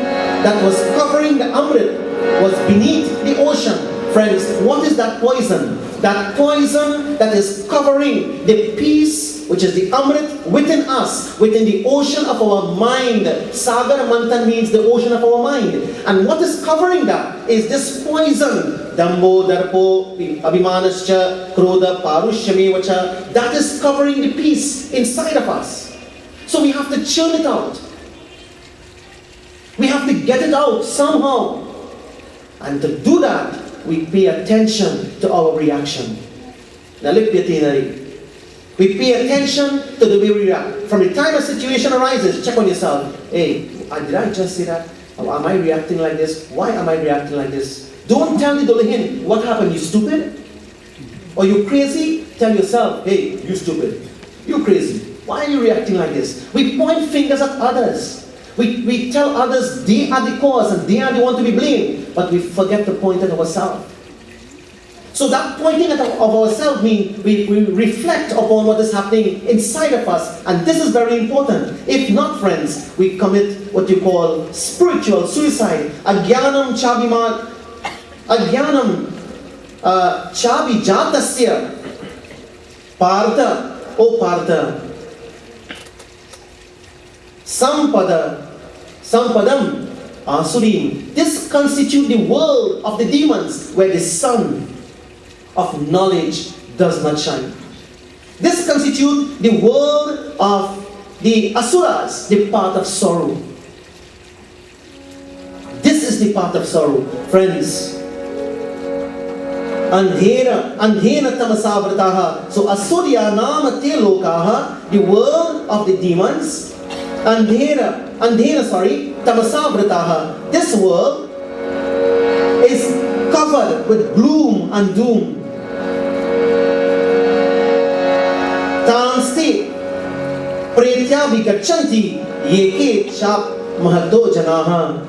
that was covering the Amrit was beneath the ocean. Friends, what is that poison? That poison that is covering the peace, which is the Amrit within us, within the ocean of our mind. Sagar Mantan means the ocean of our mind. And what is covering that is this poison dambo, darpo, abhimanascha, krodha, parushyameva. That is covering the peace inside of us. So we have to churn it out. We have to get it out somehow. And to do that, we pay attention to our reaction. We pay attention to the way we react. From the time a situation arises, check on yourself. Hey, did I just say that? Or am I reacting like this? Why am I reacting like this? Don't tell the Dolahin, what happened? You stupid? Or you crazy? Tell yourself, hey, you stupid. You crazy. Why are you reacting like this? We point fingers at others. We tell others they are the cause and they are the one to be blamed. But we forget to point at ourselves. So that pointing at ourselves means we reflect upon what is happening inside of us. And this is very important. If not, friends, we commit what you call spiritual suicide. Agyanam chabi jatasya. Partha, O Partha. Sampadam Asurim. This constitutes the world of the demons, where the sun of knowledge does not shine. This constitutes the world of the Asuras, the path of sorrow. This is the path of sorrow, friends. Andhera tamasavrataha. So Asurya nama te lokaha, the world of the demons. Andhera, tamasavrataha. This world is covered with gloom and doom. Tanste pretya vigachanti yeke chap mahato janaha.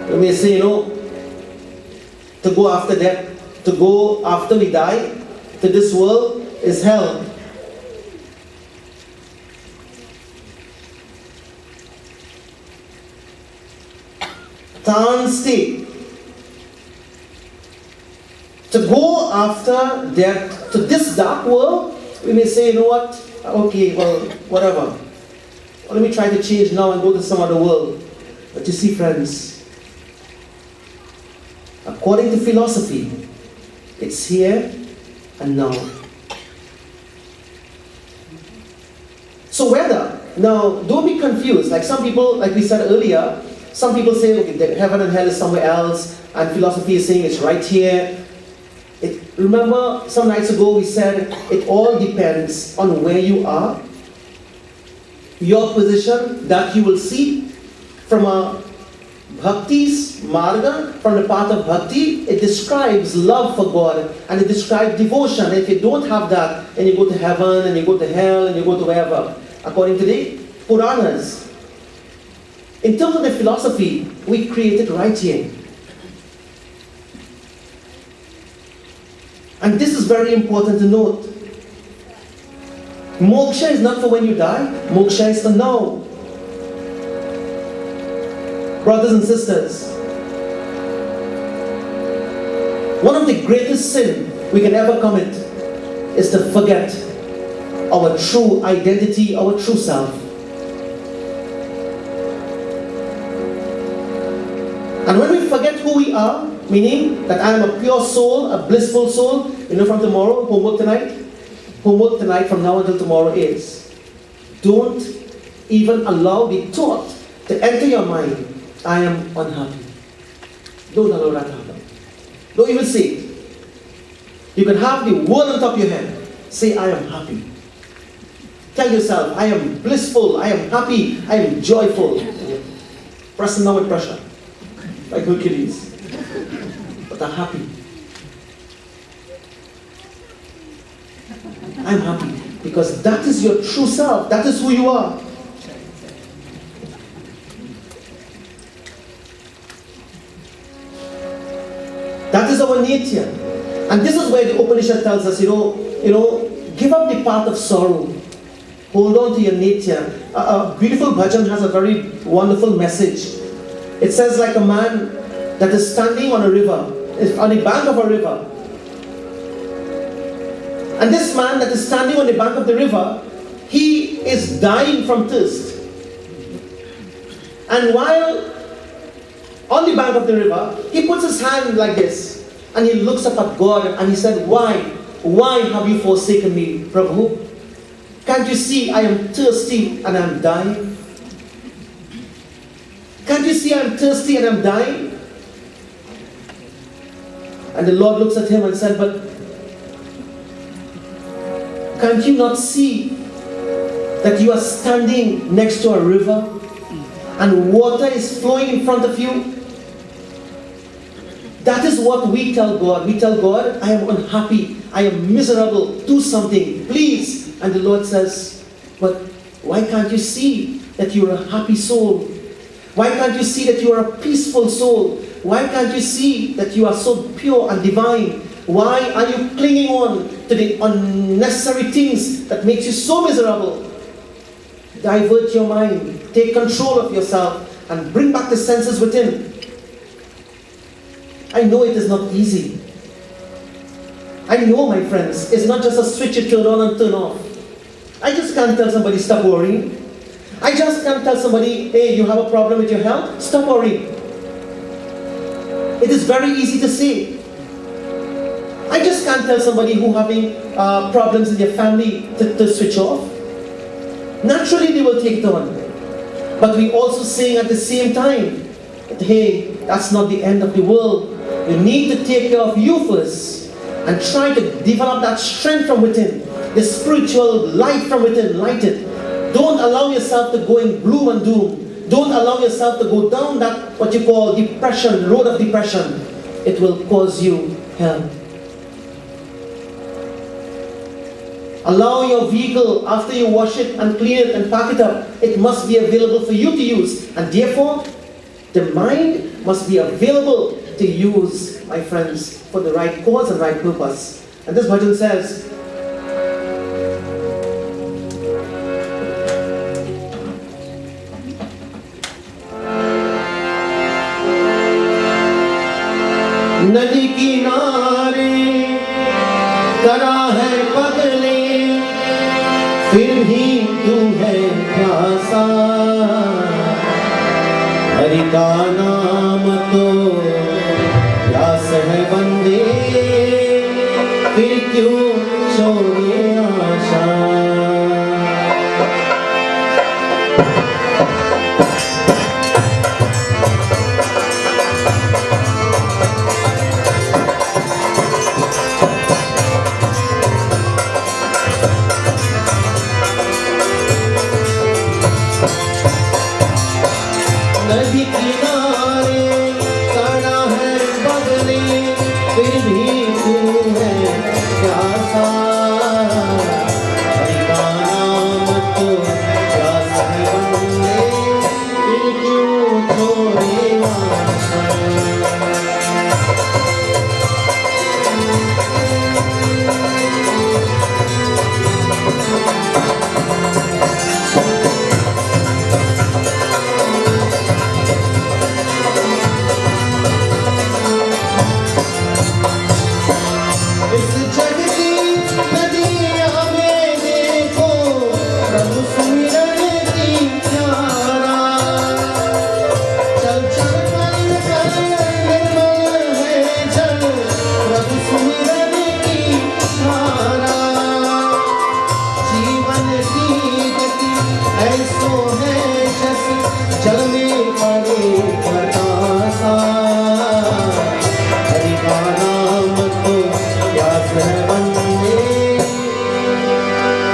You may say, to go after death, to go after we die, to this world is hell. Tanste. To go after death, to this dark world, we may say, what? Okay, well, whatever. Well, let me try to change now and go to some other world. But you see, friends, according to philosophy, it's here and now. So whether, now don't be confused, like some people, like we said earlier, some people say, okay, that heaven and hell is somewhere else, and philosophy is saying it's right here. Remember, some nights ago we said it all depends on where you are, your position that you will see from a bhakti's marga, from the path of bhakti. It describes love for God and it describes devotion. If you don't have that, then you go to heaven and you go to hell and you go to wherever. According to the Puranas. In terms of the philosophy, we create it right here. And this is very important to note. Moksha is not for when you die. Moksha is for now. Brothers and sisters, one of the greatest sin we can ever commit is to forget our true identity, our true self. And when we forget who we are, meaning that I am a pure soul, a blissful soul, from tomorrow, homework tonight from now until tomorrow is, don't even allow the thought to enter your mind, I am unhappy. Don't allow that to happen. Don't even say it. You can have the word on top of your head. Say, I am happy. Tell yourself, I am blissful, I am happy, I am joyful. Pressing down with pressure, like Hercules. But I'm happy. I'm happy because that is your true self. That is who you are. That is our nature. And this is where the Upanishad tells us, give up the path of sorrow. Hold on to your nature. A beautiful bhajan has a very wonderful message. It says, like a man that is standing on a river, on the bank of a river. And this man that is standing on the bank of the river, he is dying from thirst. And while on the bank of the river, he puts his hand like this, and he looks up at God, and he said, why? Why have you forsaken me, Prabhu? Can't you see I am thirsty and I am dying? Can't you see I am thirsty and I am dying? And the Lord looks at him and said, but can't you not see that you are standing next to a river and water is flowing in front of you? That is what we tell God. We tell God, I am unhappy, I am miserable, do something, please. And the Lord says, but why can't you see that you are a happy soul? Why can't you see that you are a peaceful soul? Why can't you see that you are so pure and divine? Why are you clinging on to the unnecessary things that makes you so miserable? Divert your mind, take control of yourself, and bring back the senses within. I know it is not easy. I know, my friends, it's not just a switch you turn on and turn off. I just can't tell somebody, stop worrying. I just can't tell somebody, hey, you have a problem with your health? Stop worrying. It is very easy to say. I just can't tell somebody who having problems in their family to switch off. Naturally, they will take it on. But we also saying at the same time, that, hey, that's not the end of the world. You need to take care of you first and try to develop that strength from within, the spiritual light from within, light it. Don't allow yourself to go in gloom and doom. Don't allow yourself to go down that, what you call depression, road of depression. It will cause you hell. Allow your vehicle, after you wash it and clean it and pack it up, it must be available for you to use. And therefore, the mind must be available to use, my friends, for the right cause and right purpose. And this bhajan says, नदी किनारे करा है पगले फिर भी तू है प्यासा हरि का नाम तो प्यास है बंदे फिर क्यों छोड़े आशा नदी किनारे खड़ा है बगले फिर भी तू है प्यासा हरि का नाम तो प्यास है बंदे फिर क्यों छोड़े आशा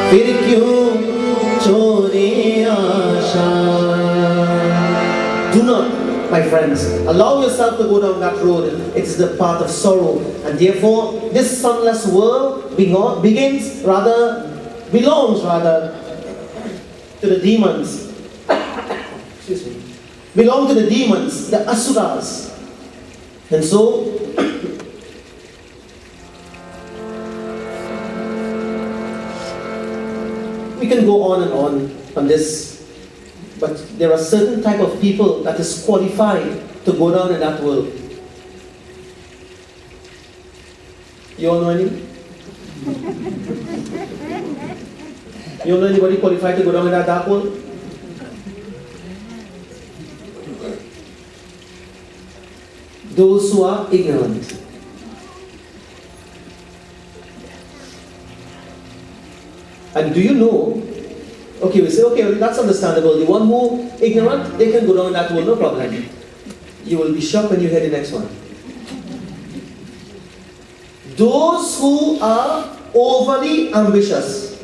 फिर क्यों छोड़े आशा Do not, my friends, allow yourself to go down that road. It is the path of sorrow. And therefore, this sunless world belongs to the demons. Excuse me. Belong to the demons, the asuras. And so, we can go on and on this, but there are certain type of people that is qualified to go down in that world. You all know any? You all know anybody qualified to go down in that dark world? those who are ignorant. And do you know, okay, we say, okay, that's understandable. The one who ignorant, they can go down that road, no problem. You will be shocked when you hear the next one. Those who are overly ambitious,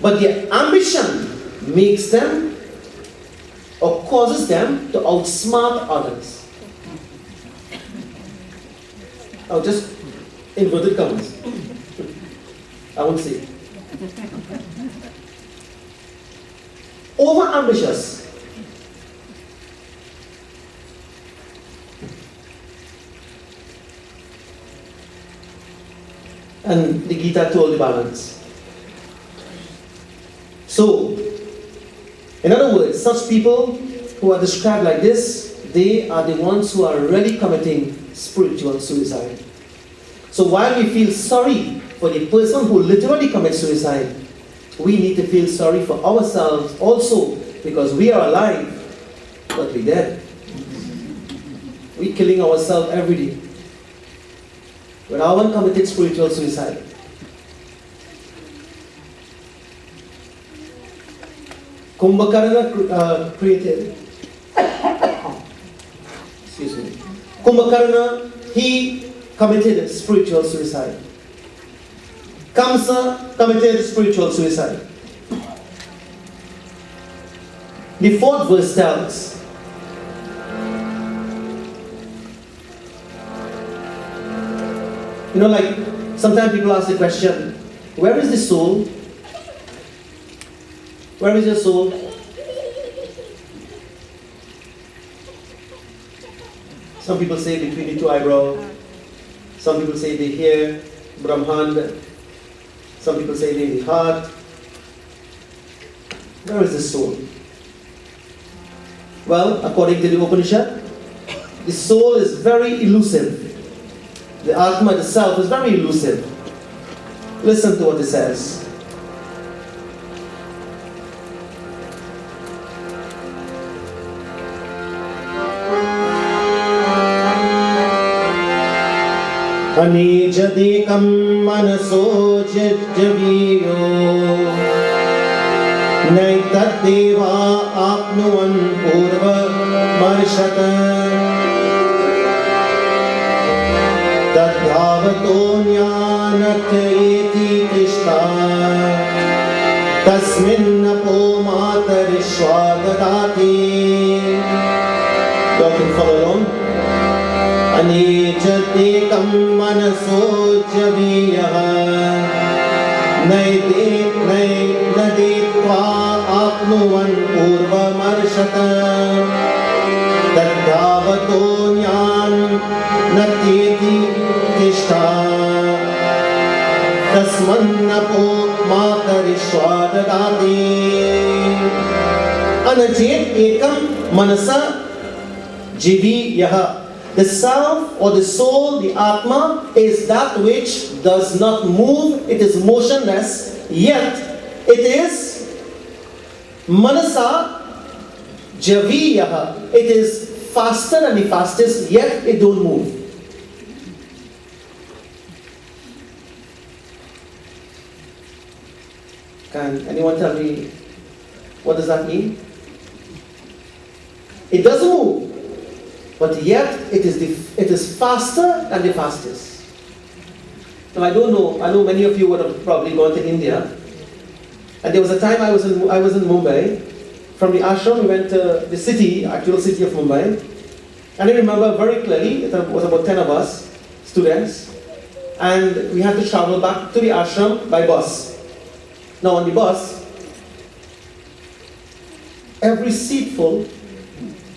but their ambition makes them or causes them to outsmart others. I'll just inverted commas. I won't say. Over ambitious. And the Gita told the balance. So, in other words, such people who are described like this, they are the ones who are really committing spiritual suicide. So while we feel sorry for the person who literally commits suicide, we need to feel sorry for ourselves also, because we are alive, but we're dead. We're killing ourselves every day. But our one committed spiritual suicide. Kumbhakarna created. Excuse me. Kumbhakarna, he committed spiritual suicide. Kamsa committed spiritual suicide. The fourth verse tells, like sometimes people ask the question, where is the soul? Where is your soul? Some people say between the two eyebrows. Some people say they hear Brahman. Some people say they in the heart. Where is the soul? Well, according to the Upanishad, the soul is very elusive. The Atma, the self, is very elusive. Listen to what it says. Anijadekam manaso jajjaviyo naitadeva apnuvan purva marshata tadhavato jnanatyeti krishna tasminnapo matarishwadadati. You all can follow along. Anijadekam manaso javiyah nadetva apnuvan purva marshata tadhavato jnam natyeti tishta tasmannapo matarishwadadati. Anajet ekam manasa jiviyah. The self or the soul, the Atma, is that which does not move, it is motionless, yet it is Manasa Javiyaha. It is faster than the fastest, yet it don't move. Can anyone tell me what does that mean? It doesn't move. But yet, it is faster than the fastest. Now, I don't know. I know many of you would have probably gone to India. And there was a time I was in Mumbai. From the ashram, we went to the city, actual city of Mumbai. And I remember very clearly, it was about 10 of us, students. And we had to travel back to the ashram by bus. Now, on the bus, every seat full,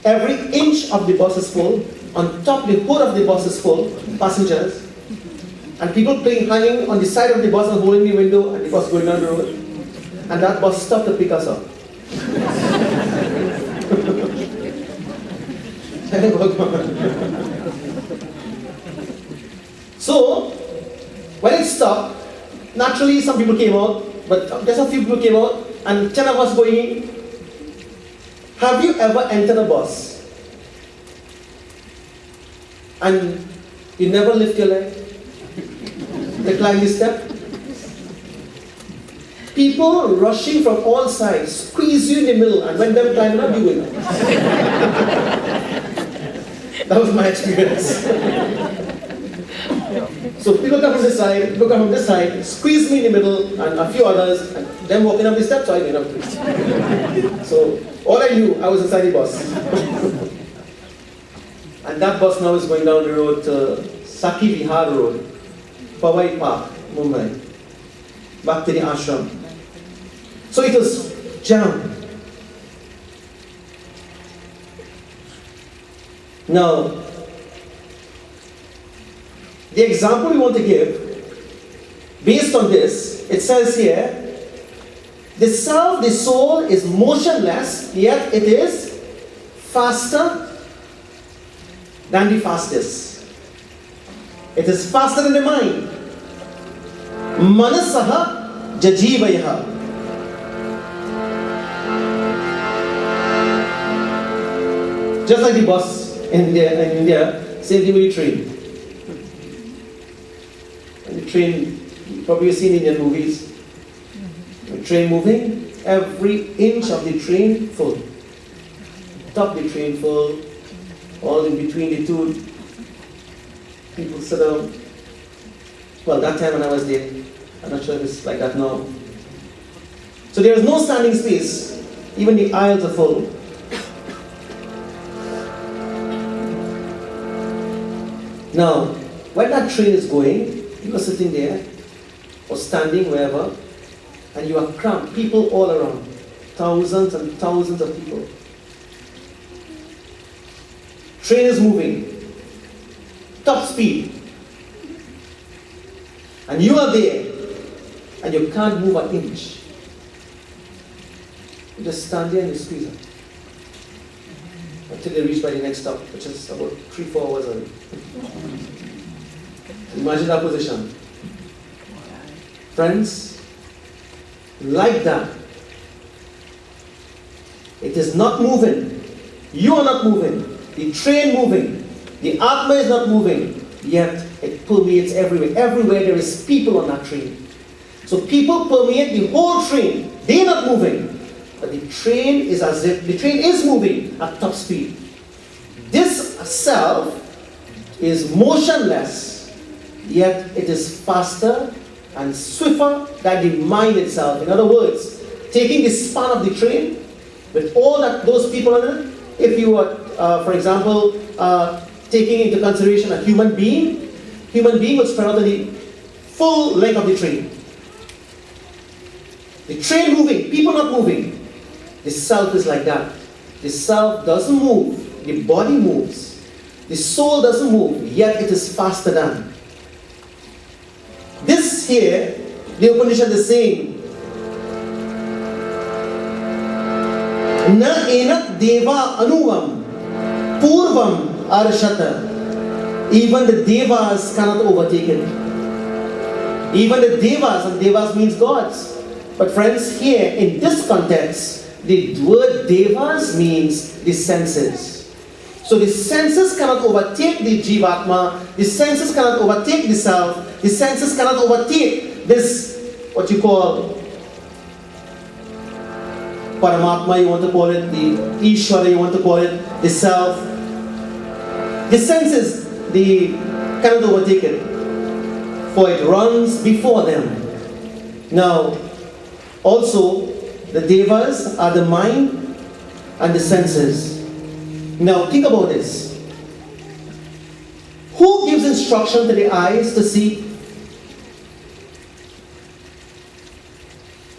every inch of the bus is full. On top, the hood of the bus is full, passengers. And people hanging on the side of the bus and holding the window, and the bus going down the road. And that bus stopped to pick us up. So, when it stopped, naturally some people came out, but just a few people came out, and 10 of us going in, Have you ever entered a bus and you never lift your leg to climb the step? People rushing from all sides, squeeze you in the middle, and when they're climbing up, you will. That was my experience. So people come from this side, people come from this side, squeeze me in the middle, and a few others, and them walking up the steps, so I went up too. So all I knew, I was inside the bus. And that bus now is going down the road to Saki Vihar Road, Powai Park, Mumbai, back to the ashram. So it was jammed. Now, the example we want to give, based on this, it says here, the self, the soul is motionless, yet it is faster than the fastest. It is faster than the mind. Manasaha jajivayah. Just like the bus in India, same thing with the train. And the train, you've probably seen Indian movies. The train moving, every inch of the train full. Top of the train full, all in between the two. People sit down. Well, that time when I was there, I'm not sure if it's like that now. So there is no standing space. Even the aisles are full. Now, when that train is going, you are sitting there, or standing wherever, and you are cramped, people all around, thousands and thousands of people. Train is moving, top speed, and you are there, and you can't move an inch. You just stand there and you squeeze it until they reach by the next stop, which is about 3-4 hours away. Imagine that position. Friends, like that, it is not moving. You are not moving. The train moving. The Atma is not moving. Yet it permeates everywhere. Everywhere there is people on that train. So people permeate the whole train. They are not moving. But the train is as if the train is moving at top speed. This self is motionless, yet it is faster and swifter than the mind itself. In other words, taking the span of the train with all those people on it, if you were, for example, taking into consideration a human being would spread out the full length of the train. The train moving, people not moving. The self is like that. The self doesn't move, the body moves. The soul doesn't move, yet it is faster than. This here, the Upanishad is saying, Na enat deva anuvam purvam arshata. Even the devas cannot overtake it. Even the devas, and devas means gods. But friends, here in this context, the word devas means the senses. So the senses cannot overtake the Jivatma, the senses cannot overtake the self, the senses cannot overtake this, what you call Paramatma, you want to call it, the Ishvara, you want to call it, the self. The senses, they cannot overtake it, for it runs before them. Now, also, the devas are the mind and the senses. Now think about this. Who gives instruction to the eyes to see?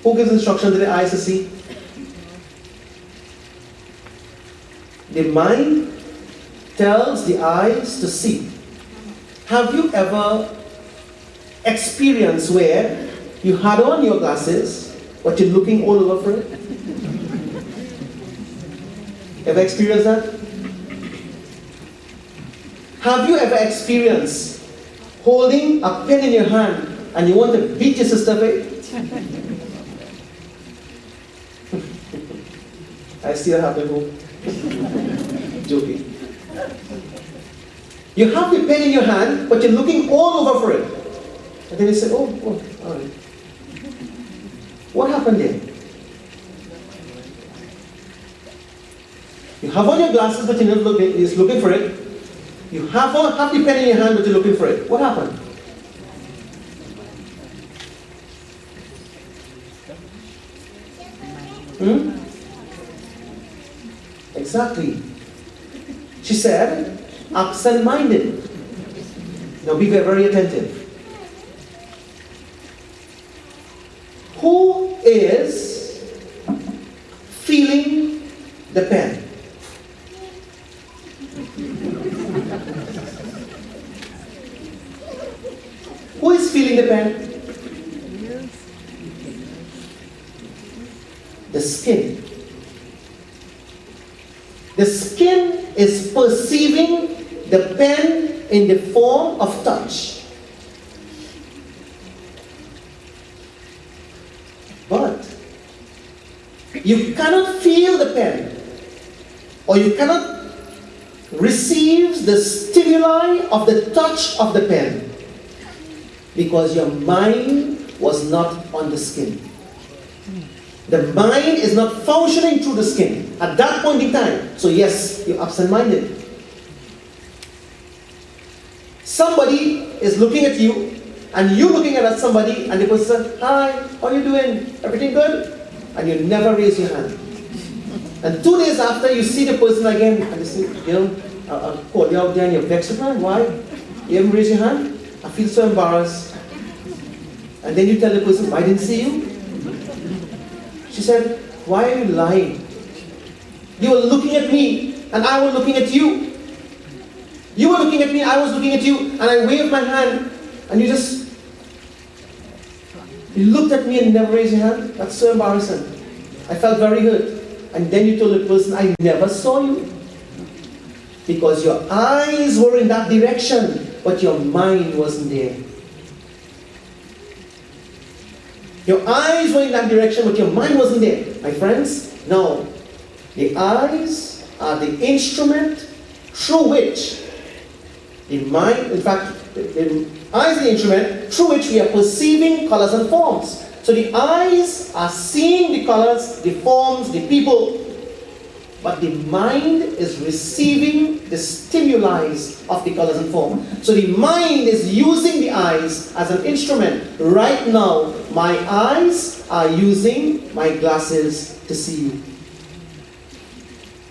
Who gives instruction to the eyes to see? The mind tells the eyes to see. Have you ever experienced where you had on your glasses, but you're looking all over for it? Ever experienced that? Have you ever experienced holding a pen in your hand and you want to beat your sister with? I see that happen home. Joking. You have the pen in your hand, but you're looking all over for it. And then you say, oh, all right. What happened there? You have on your glasses, but you're not looking, you're just looking for it. You have the pen in your hand, but you're looking for it. What happened? Exactly. She said, absent-minded. Now be very, very attentive. Who is feeling the pen? Who is feeling the pen? The skin. The skin is perceiving the pen in the form of touch. But you cannot feel the pen, or you cannot receive the stimuli of the touch of the pen, because your mind was not on the skin. The mind is not functioning through the skin at that point in time. So yes, you're absent-minded. Somebody is looking at you, and you looking at somebody, and the person says, hi, how are you doing? Everything good? And you never raise your hand. And 2 days after, you see the person again, and you say, I'll call you out there and you're vexed with me. Why? You haven't raised your hand? I feel so embarrassed. And then you tell the person, I didn't see you. She said, why are you lying? You were looking at me, and I was looking at you. You were looking at me, I was looking at you, and I waved my hand, and you looked at me and never raised your hand. That's so embarrassing. I felt very hurt. And then you told the person, I never saw you. Because your eyes were in that direction, but your mind wasn't there. Your eyes were in that direction, but your mind wasn't there. My friends, no. The eyes are the instrument through which the mind, in fact, the eyes are the instrument through which we are perceiving colors and forms. So the eyes are seeing the colors, the forms, the people, but the mind is receiving the stimuli of the colors and forms. So the mind is using the eyes as an instrument. Right now, my eyes are using my glasses to see you.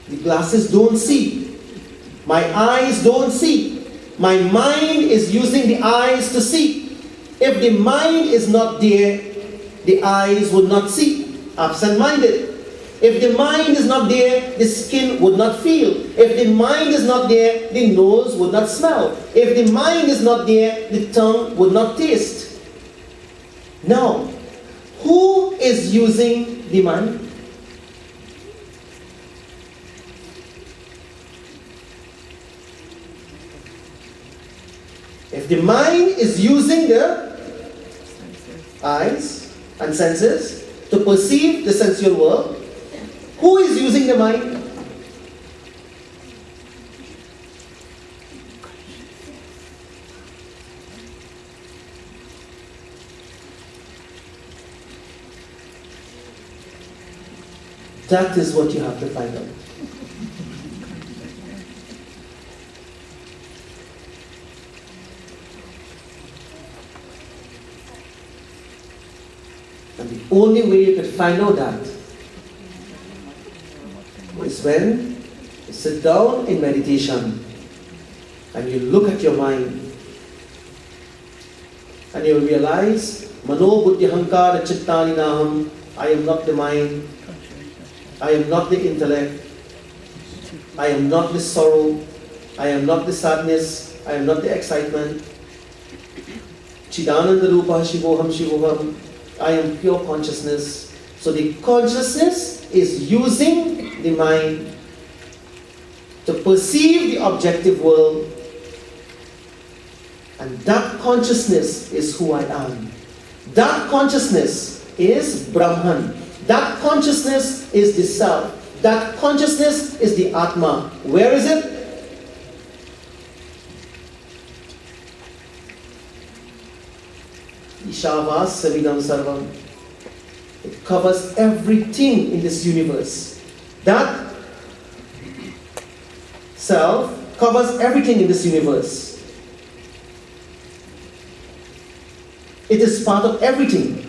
The glasses don't see. My eyes don't see. My mind is using the eyes to see. If the mind is not there, the eyes would not see. Absent-minded. If the mind is not there, the skin would not feel. If the mind is not there, the nose would not smell. If the mind is not there, the tongue would not taste. Now, who is using the mind? If the mind is using the eyes and senses to perceive the sensual world, who is using the mind? That is what you have to find out. And the only way you can find out that is when you sit down in meditation and you look at your mind and you realize, Mano buddhi hankara chittani naham, I am not the mind, I am not the intellect, I am not the sorrow, I am not the sadness, I am not the excitement. Chidananda rupa shivoham shivoham, I am pure consciousness. So the consciousness is using the mind to perceive the objective world, and that consciousness is who I am. That consciousness is Brahman. That consciousness is the self. That consciousness is the Atma. Where is it? Ishavas Savidam Sarvam. It covers everything in this universe. That self covers everything in this universe. It is part of everything.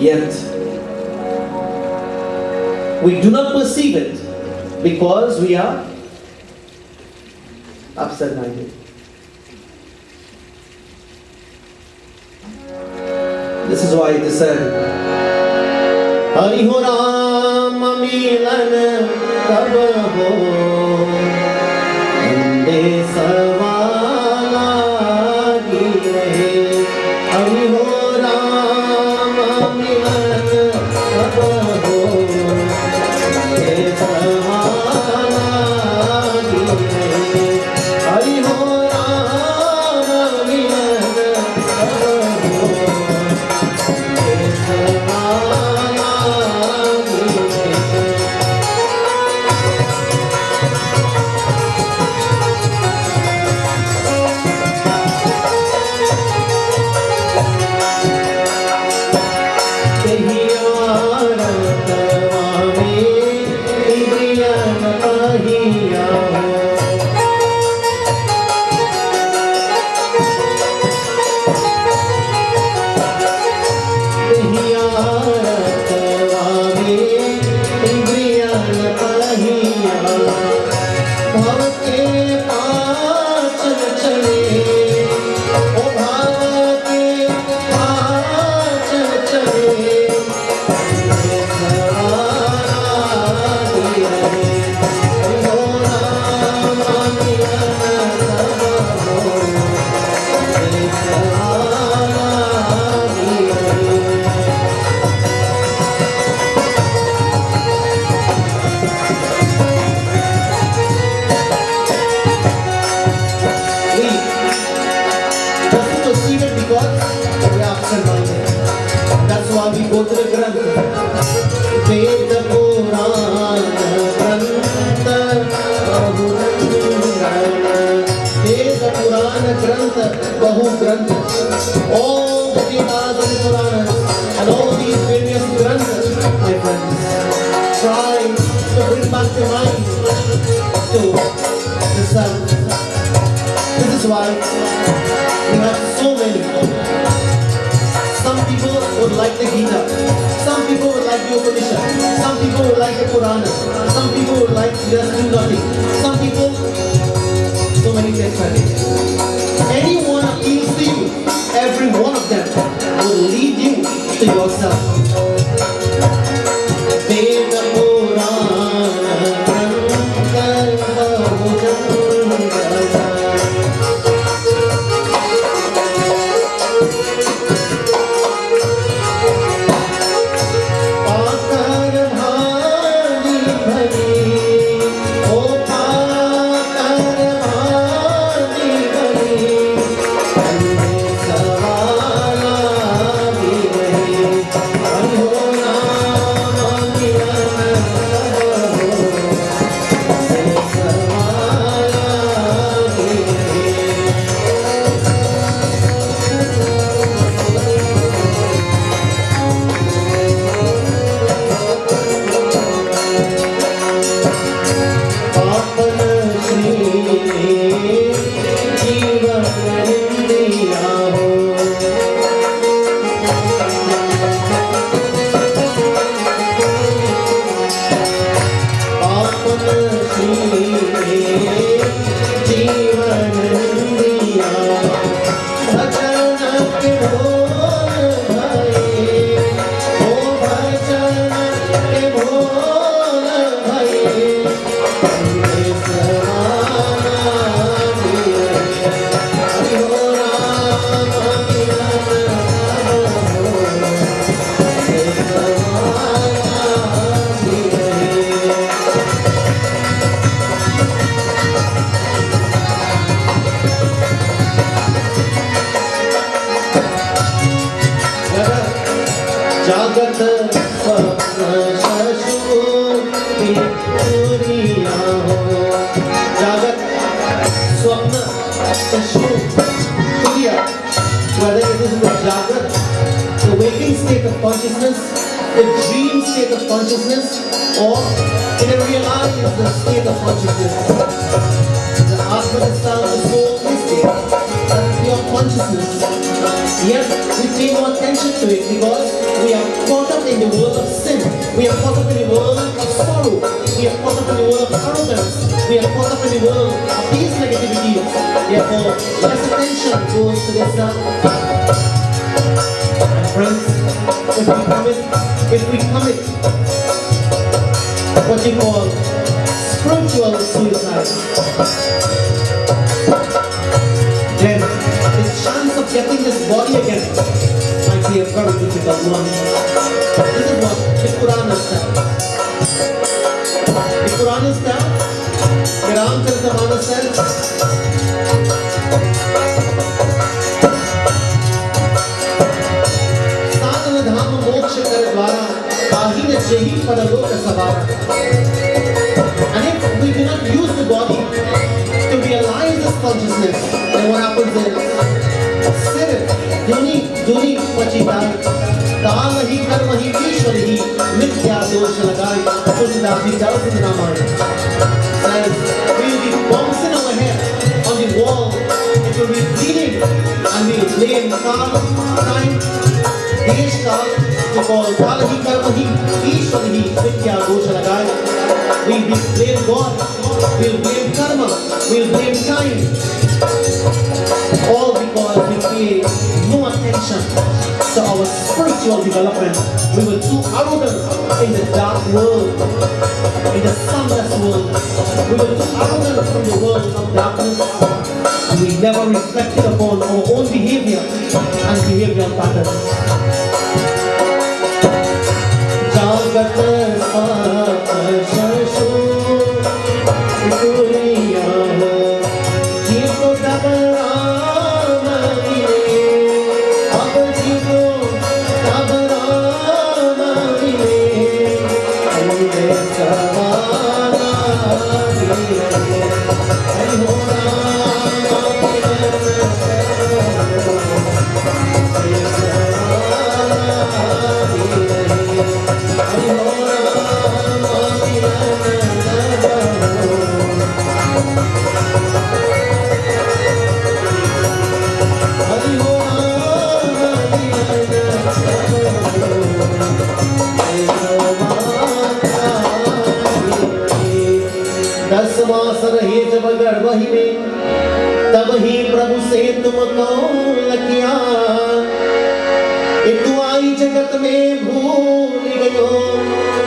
Yet, we do not perceive it because we are absent-minded. This is why it is said, Hari ho Rama milan kab ho, ande savala gi rahe. Hari ho Rama milan kab ho, ande savala gi rahe. Hari ho Rama milan kab ho. That's why we go to the Granth. Veda Purana Grantha Bahu Grantha. Veda Purana Grantha Bahu Grantha. All the Vedas and Puranas and all these various Granthas, my friends, try to bring back your mind to the self. This is why we have so many. Some people would like the Gita. Some people would like the Upanishad. Some people would like the Purana. Some people would like just do nothing. Some people, so many texts are there. Anyone appeals to you, every one of them will lead you to yourself. Veda Purana दुनिया हो जागत स्वप्न तुरिया whether it is the jagrat the waking state of consciousness the dream state of consciousness or in a realized the state of consciousness the atma the sound the soul is there that pure consciousness yet we pay no attention to it because we are caught up in the world of sin we are caught up in the world of sorrow we are caught up in the world of arrogance we are caught up in the world of these negativities therefore less attention goes to this and friends if we commit what you call spiritual suicide then the chance of getting this body again might be a very difficult one. This is what the Quran has said. The Quran has said, the Ramcharitamanas says, Sadhana Dhamma Moksha Kar Dwara Kahina Jehi Paraloka Savara. And if we do not use the body to realize this consciousness, then what happens is Sir, Duni Pachitai, Kalahi Karmahi Ishwarihi, Mithya Dosha Lagai, Tulsidasi tells in the Ramayana. Says, we will be bouncing our head on the wall, it will be bleeding, and we will blame time, Deshkal, to call Kalahi Karmahi Ishwarihi, Mithya Dosha Lagai. We will blame God, we will blame karma, we will blame time. All because we pay no attention to our spiritual development. We were too arrogant in the dark world, in the sunless world. We were too arrogant from the world of darkness. We never reflected upon our own behavior and behavioral patterns. Jagat Sashashu Duniya Jiko Tabarama Mile Ab Jiko Tabarama Mile Ande Savana Mile Hari Ho Rama रहे जब गर्भ ही में तब ही प्रभु से तुम कौन किया तू आई जगत में भूल गयो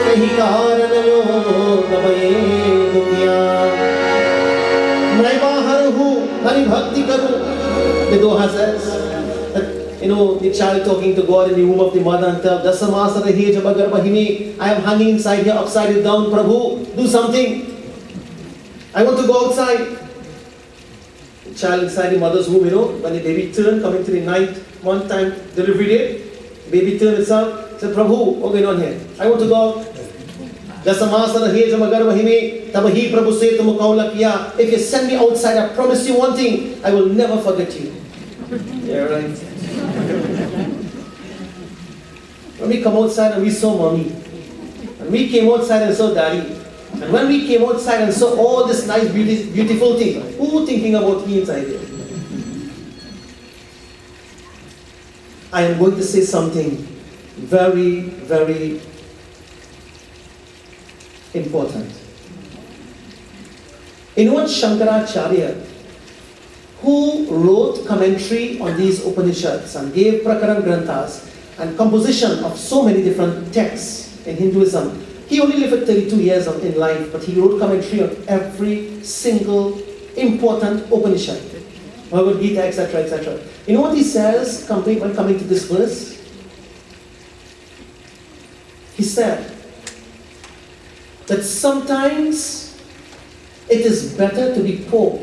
कहीं कारण लो गए दुनिया मैं बाहर हूँ हरि भक्ति करूँ the Doha says that, the child talking to God in the womb of the mother and tells Dasamasa rahe jab garbahini I am hanging inside here upside down Prabhu do something I want to go outside. The child inside the mother's womb, when the baby turned, coming to the ninth month time delivery date, baby turned itself, said, Prabhu, what's going on here? I want to go out. If you send me outside, I promise you one thing, I will never forget you. Yeah, right. When we come outside and we saw mommy, and we came outside and saw daddy, and when we came outside and saw all this nice, beautiful thing, who thinking about me inside here? I am going to say something very, very important. You know what Shankaracharya, who wrote commentary on these Upanishads and gave Prakaran Granthas and composition of so many different texts in Hinduism, he only lived for 32 years in life, but he wrote commentary on every single important Upanishad, Bhagavad Gita, etc., etc. You know what he says when coming to this verse? He said that sometimes it is better to be poor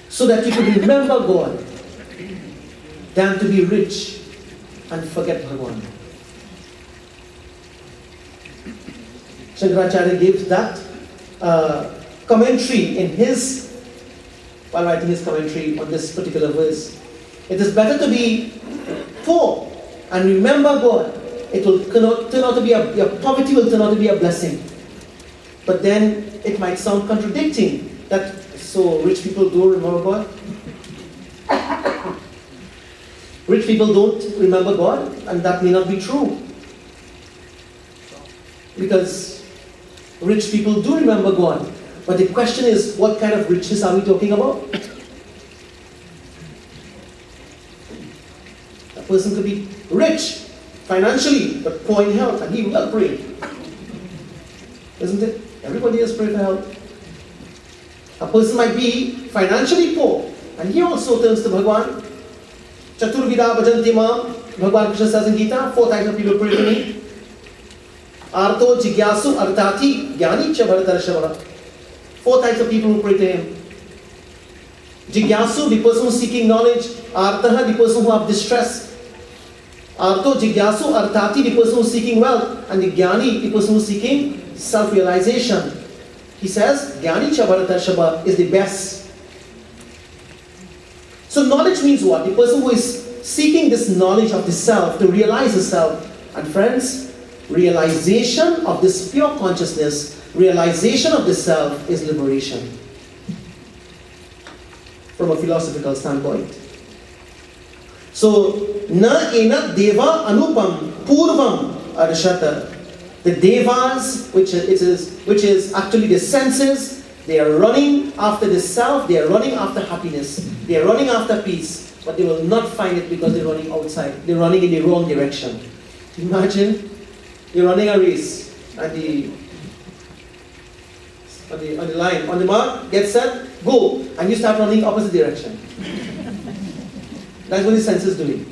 so that you can remember God than to be rich and forget Bhagavan. Shankaracharya gives that commentary while writing his commentary on this particular verse. It is better to be poor and remember God. It will turn out to be your poverty will turn out to be a blessing. But then it might sound contradicting that so rich people don't remember God. Rich people don't remember God, and that may not be true. Because rich people do remember God. But the question is, what kind of riches are we talking about? A person could be rich financially, but poor in health, and he will pray. Isn't it? Everybody has prayed for health. A person might be financially poor, and he also turns to Bhagwan. Chaturvida bhajanti mam, Bhagwan Krishna says in Gita, 4 times of people pray to me. Arto jigyasu artati jnani cha bharatarshavara. 4 types of people who pray to him. Jigyasu, the person who is seeking knowledge. Artaha, the person who have distress. Arto jigyasu artati, the person who is seeking wealth. And the jnani, the person who is seeking self-realization. He says, jnani cha bharatarshavara is the best. So knowledge means what? The person who is seeking this knowledge of the self, to realize the self. And friends, realization of this pure consciousness, realization of the self is liberation. From a philosophical standpoint. So, na ena deva anupam purvam arshata. The devas, which is actually the senses, they are running after the self, they are running after happiness, they are running after peace, but they will not find it because they're running outside. They're running in the wrong direction. Imagine you're running a race and on the line, on the mark, get set, go, and you start running opposite direction. That's what the sense is doing.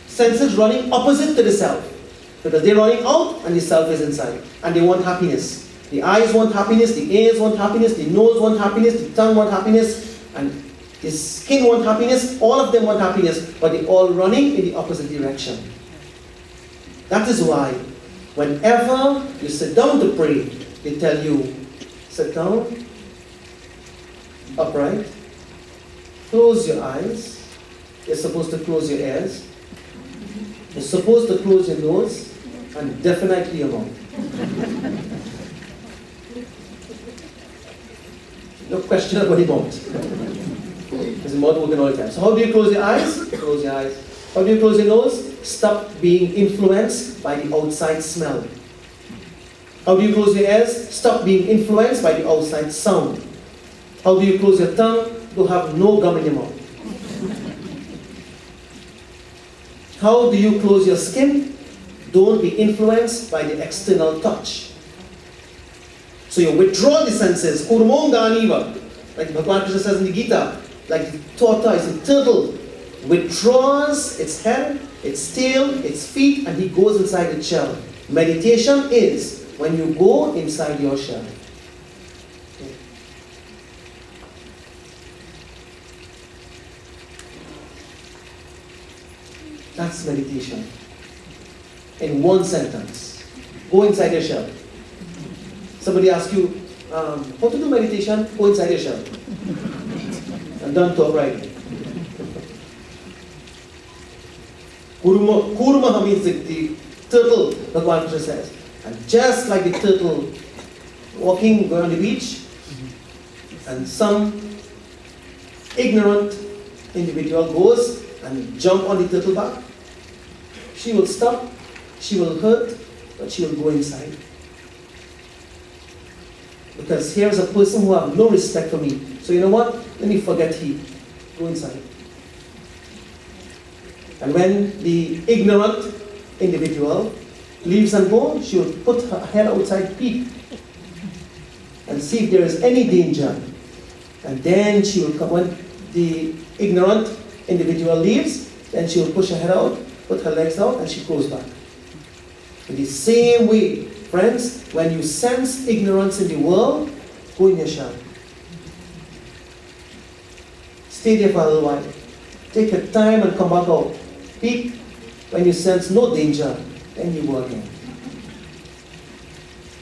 Sense is running opposite to the self, because they're running out and the self is inside, and they want happiness. The eyes want happiness, the ears want happiness, the nose want happiness, the tongue want happiness, and the skin want happiness. All of them want happiness, but they're all running in the opposite direction. That is why whenever you sit down to pray, they tell you, sit down, upright, close your eyes. You're supposed to close your ears. You're supposed to close your nose, and definitely your mouth. No question about the mouth. Because the mouth working all the time. So how do you close your eyes? Close your eyes. How do you close your nose? Stop being influenced by the outside smell. How do you close your ears? Stop being influenced by the outside sound. How do you close your tongue? To have no gum in your mouth. How do you close your skin? Don't be influenced by the external touch. So you withdraw the senses. Kurmonganiva. Like Bhagwan Krishna says in the Gita, like the tortoise, the turtle, withdraws its head, its tail, its feet, and he goes inside the shell. Meditation is when you go inside your shell. Okay. That's meditation. In one sentence. Go inside your shell. Somebody asks you, how to do meditation? Go inside your shell. And don't talk right. Kurma means the turtle, Bhagwan Krishna says. And just like the turtle walking, going on the beach, and some ignorant individual goes and jump on the turtle back, she will stop, she will hurt, but she will go inside. Because here's a person who has no respect for me. So you know what? Let me forget he. Go inside. And when the ignorant individual leaves and goes, she will put her head outside, peep, and see if there is any danger. And then she will come, when the ignorant individual leaves, then she will push her head out, put her legs out, and she goes back. In the same way, friends, when you sense ignorance in the world, go in your shell. Stay there for a little while. Take your time and come back out. Peep when you sense no danger, then you go again.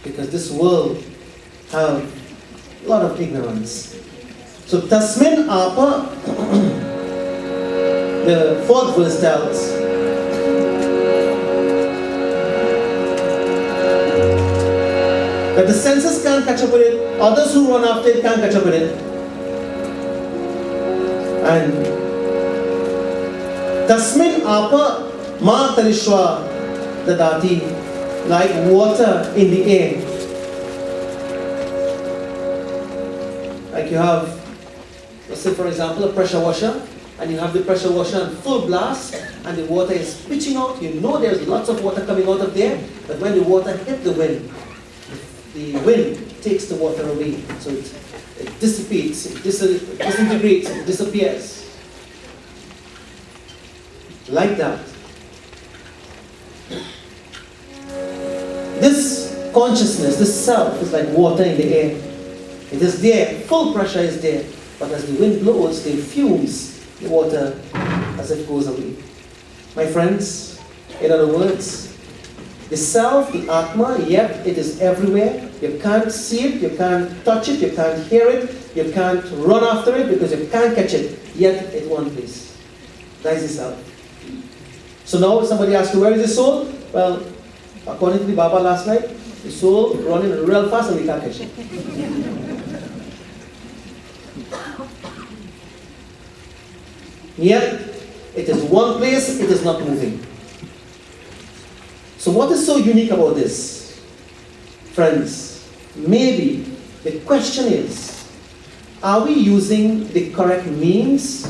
because this world have a lot of ignorance. So Tasmin Apa, the fourth verse tells, that the senses can't catch up with it, others who run after it can't catch up with it. And Tasmin Apa Ma Tarishwa Dadati, like water in the air. Like you have, let's say for example, a pressure washer, and you have the pressure washer on full blast, and the water is pitching out. You know there's lots of water coming out of there, but when the water hit the wind takes the water away. So it dissipates, it disintegrates, it disappears. Like that. This consciousness, this self, is like water in the air. It is there, full pressure is there, but as the wind blows, the fumes, the water as it goes away. My friends, in other words, the self, the Atma, yet it is everywhere. You can't see it, you can't touch it, you can't hear it, you can't run after it because you can't catch it, yet it's one place. That is the self. So now if somebody asks you, where is the soul? Well, according to the Baba last night, the soul running real fast and we can't catch it. Yet, it is one place, it is not moving. So what is so unique about this? Friends, maybe the question is, are we using the correct means?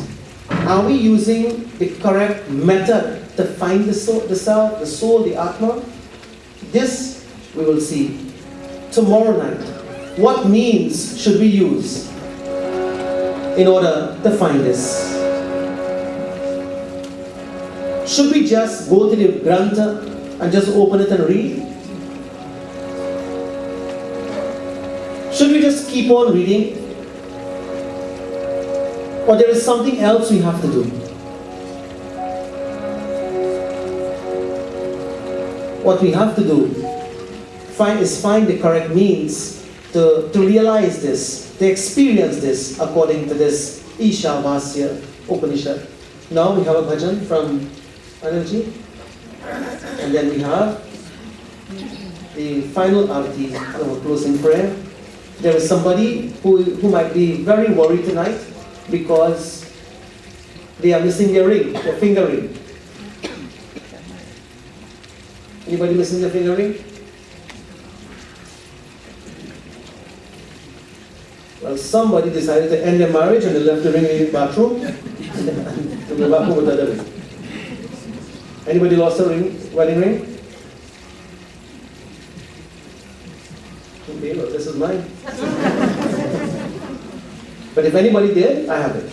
Are we using the correct method to find the soul, the self, the soul, the Atma? This we will see tomorrow night. What means should we use in order to find this? Should we just go to the Grantha and just open it and read? Should we just keep on reading? Or there is something else we have to do? What we have to do is find the correct means to realize this, to experience this according to this Ishavasya Upanishad. Now we have a bhajan from Anilji, and then we have the final arati, our closing prayer. There is somebody who might be very worried tonight because they are missing their ring, their finger ring. Anybody missing their finger ring? Well, somebody decided to end their marriage and they left the ring in the bathroom and to go back home with the other ring. Anybody lost a ring, wedding ring? Okay, well, this is mine. But if anybody did, I have it.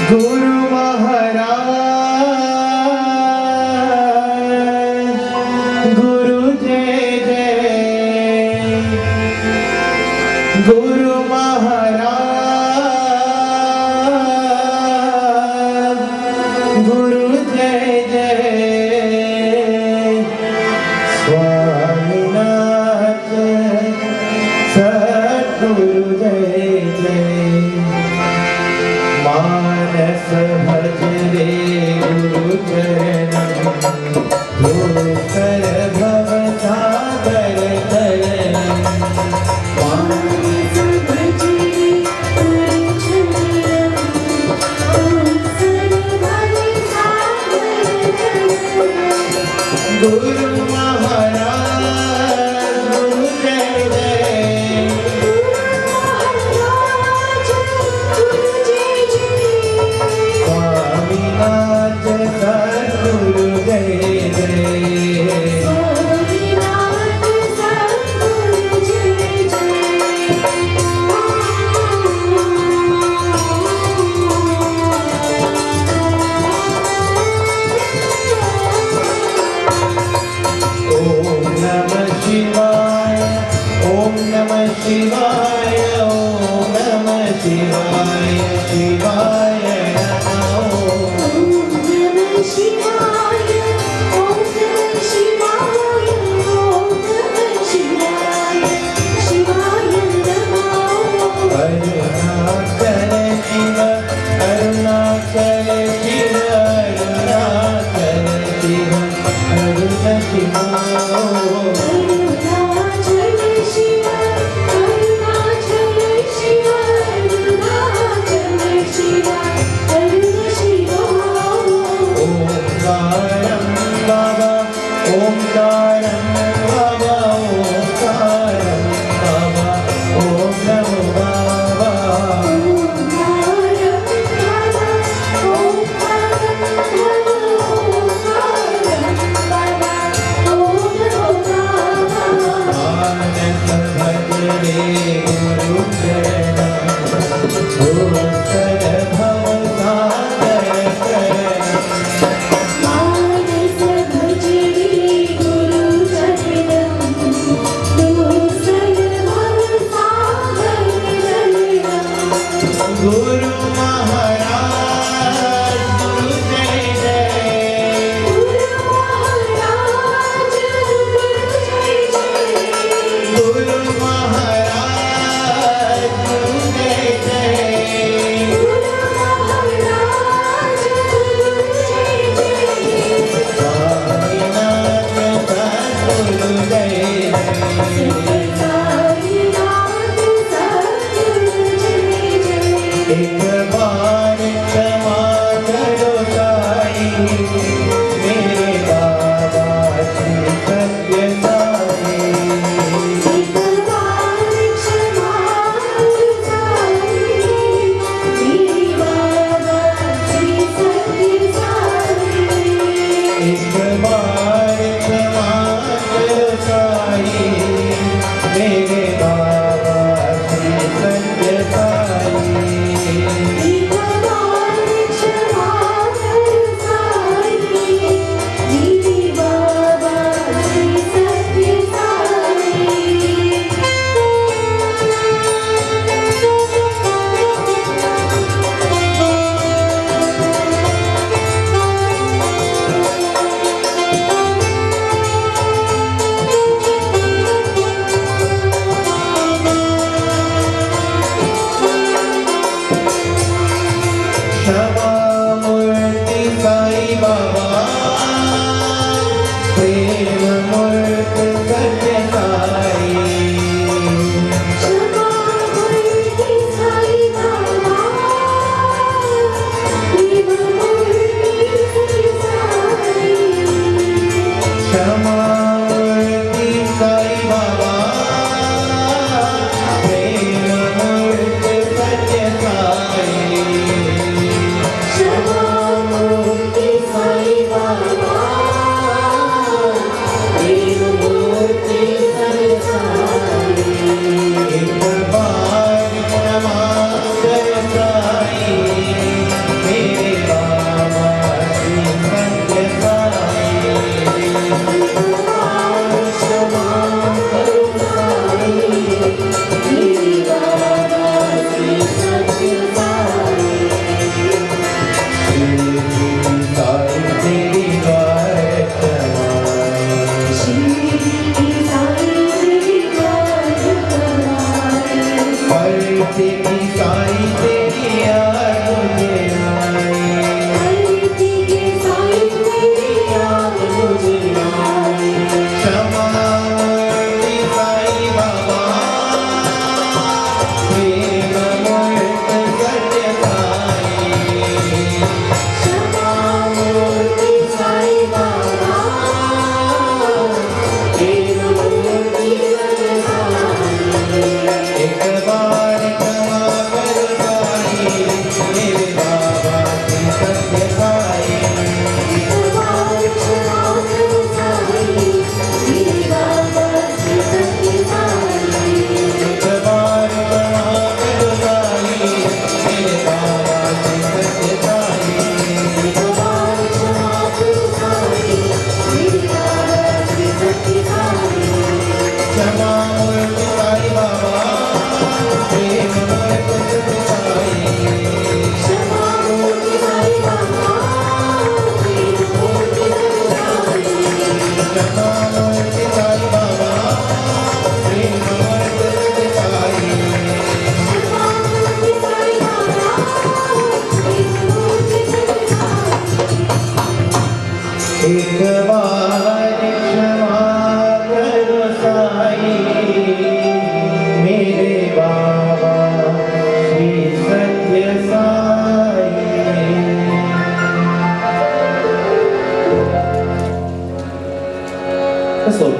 Guru Maharaj, Guru Jai Jai, Guru Maharaj, Guru Jai Jai, Swami Nath, Sadguru Jai Jai. Manas bhajre Guru charan, Dokar bhav sagar taran. Manas bhajre Guru charan, Dokar bhav sagar taran. Guru Maharaj, Guru Jai Jai. Sadguru Jai Jai, Sadguru Jai Jai. Om Shivaya, Om Namah Shivaya, Om Namah Shivaya, Shivaya Namo. Om Namah Shivaya, Om Namah Shivaya, Om Namah Shivaya, Shivaya Namo. Arunachal Shiva, Arunachal Shiva, Arunachal Shiva, Arunachal Shiva.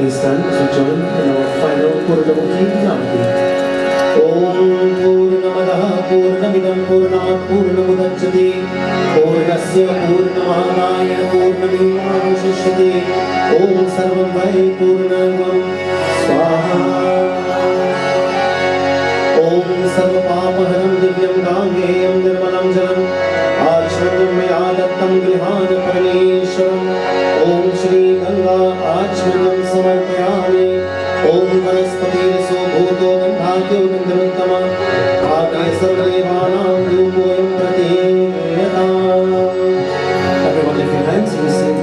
we stand to join in our final Purnamukhi Navati. Om Purnamadaha Purnamidam Purnat Purnamudachyate Purnasya Purnamadaya Purnamevavashishyate Om Sarvam Vai Purnamam Swaha. Om Sarvapapaham Divyam Gangeyam Nirmalam Jalam Achmanam Maya Dattam Grihana Parameshwaram Om Shri Ganga Achmanam Samarpayami Om Vanaspati Raso Bhuto Gandhakyo Gandhavatama Age Sarvadevanam Rupoyam Pratyayata. Everyone lift your hands and sing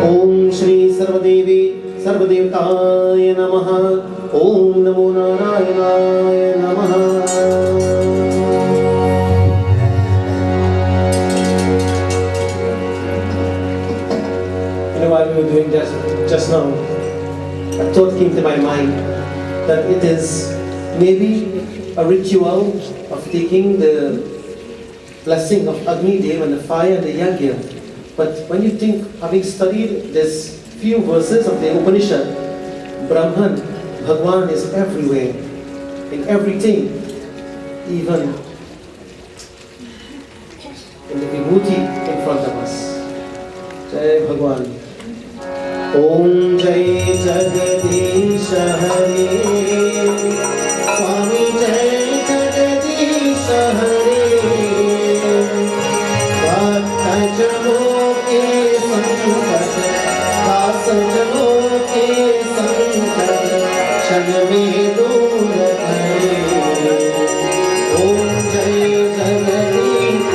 Om Shri Sarvadevi Sarvadevtaya Namaha Om Namo Narayanaaya Namaha. While we were doing just now, a thought came to my mind that it is maybe a ritual of taking the blessing of Agni Dev and the fire and the Yagya. But when you think, having studied this few verses of the Upanishad, Brahman, Bhagwan is everywhere, in everything, even in the vibhuti in front of us. Jai Bhagwan. Om Jai Jagadish Hare Swami Jai Jagadish Hare Bhakta Jano ke sankat Das Jano ke sankat Kshan mein dur kare Om Jai Jagadish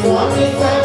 Bhakti Bhara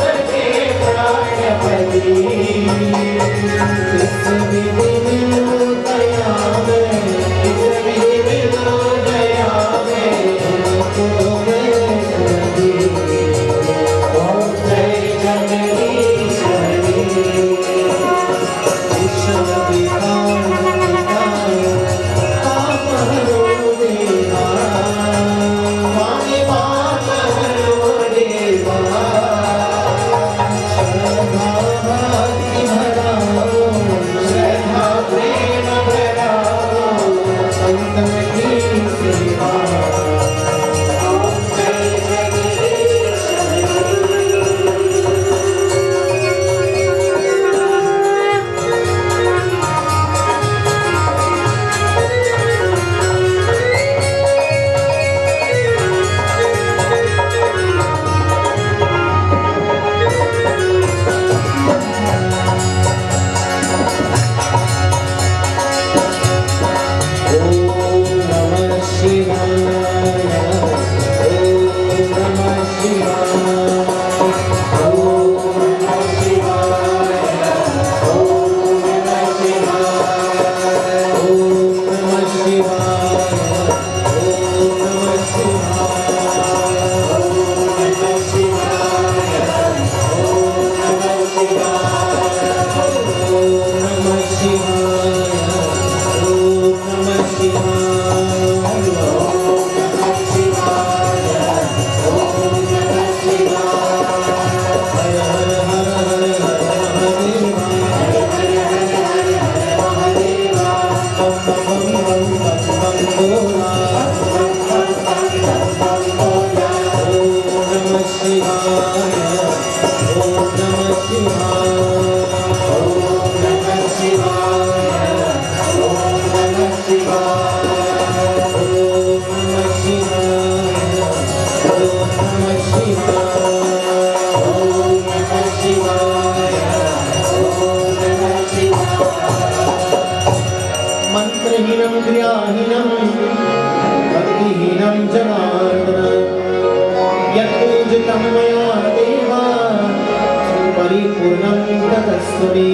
पितरस्त्वमे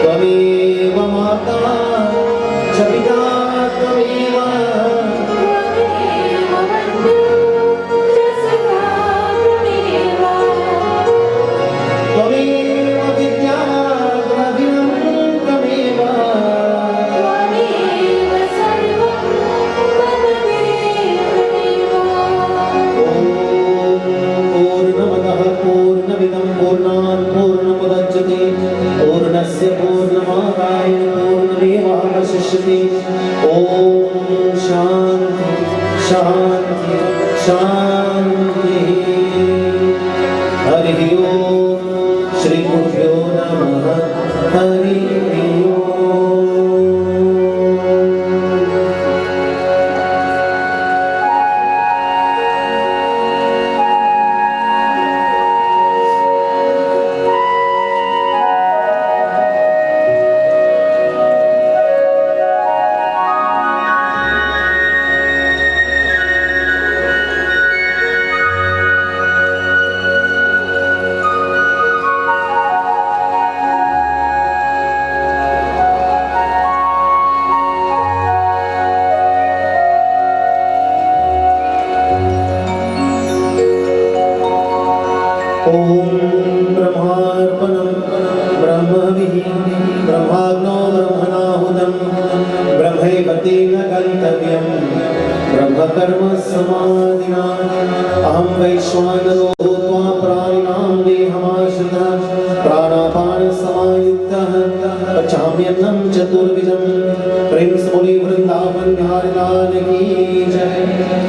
त्वमेव माता च पिता त्वमेव त्वमेव विद्या द्रविणं त्वमेव पूर्णमदः पूर्णमिदं पूर्णात् पूर्णमुदच्यते पूर्णस्य पूर्णमादाय पूर्णमेवावशिष्यते ॐ शान्ति शान्ति शान्तिः हरिः ॐ श्रीगुरुभ्यो नमः हरिः ॐ ॐ ब्रह्मार्पणं ब्रह्मभिः ब्रह्माग्नौ ब्रह्मणाहुतं ब्रह्मैव तेन गन्तव्यं ब्रह्मकर्म समाधिना अहं वैश्वानरो भूत्वा प्राणिनां देहमाश्रितः प्राणापानसमायुक्तः पचाम्यन्नं चतुर्विधं प्रेम से बोले वृंदावन बिहारी लाल की जय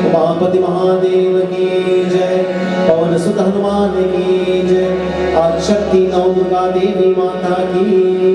उमापति महादेव की जय पवन सुत हनुमान की जय आदिशक्ति नौ दुर्गा देवी माता की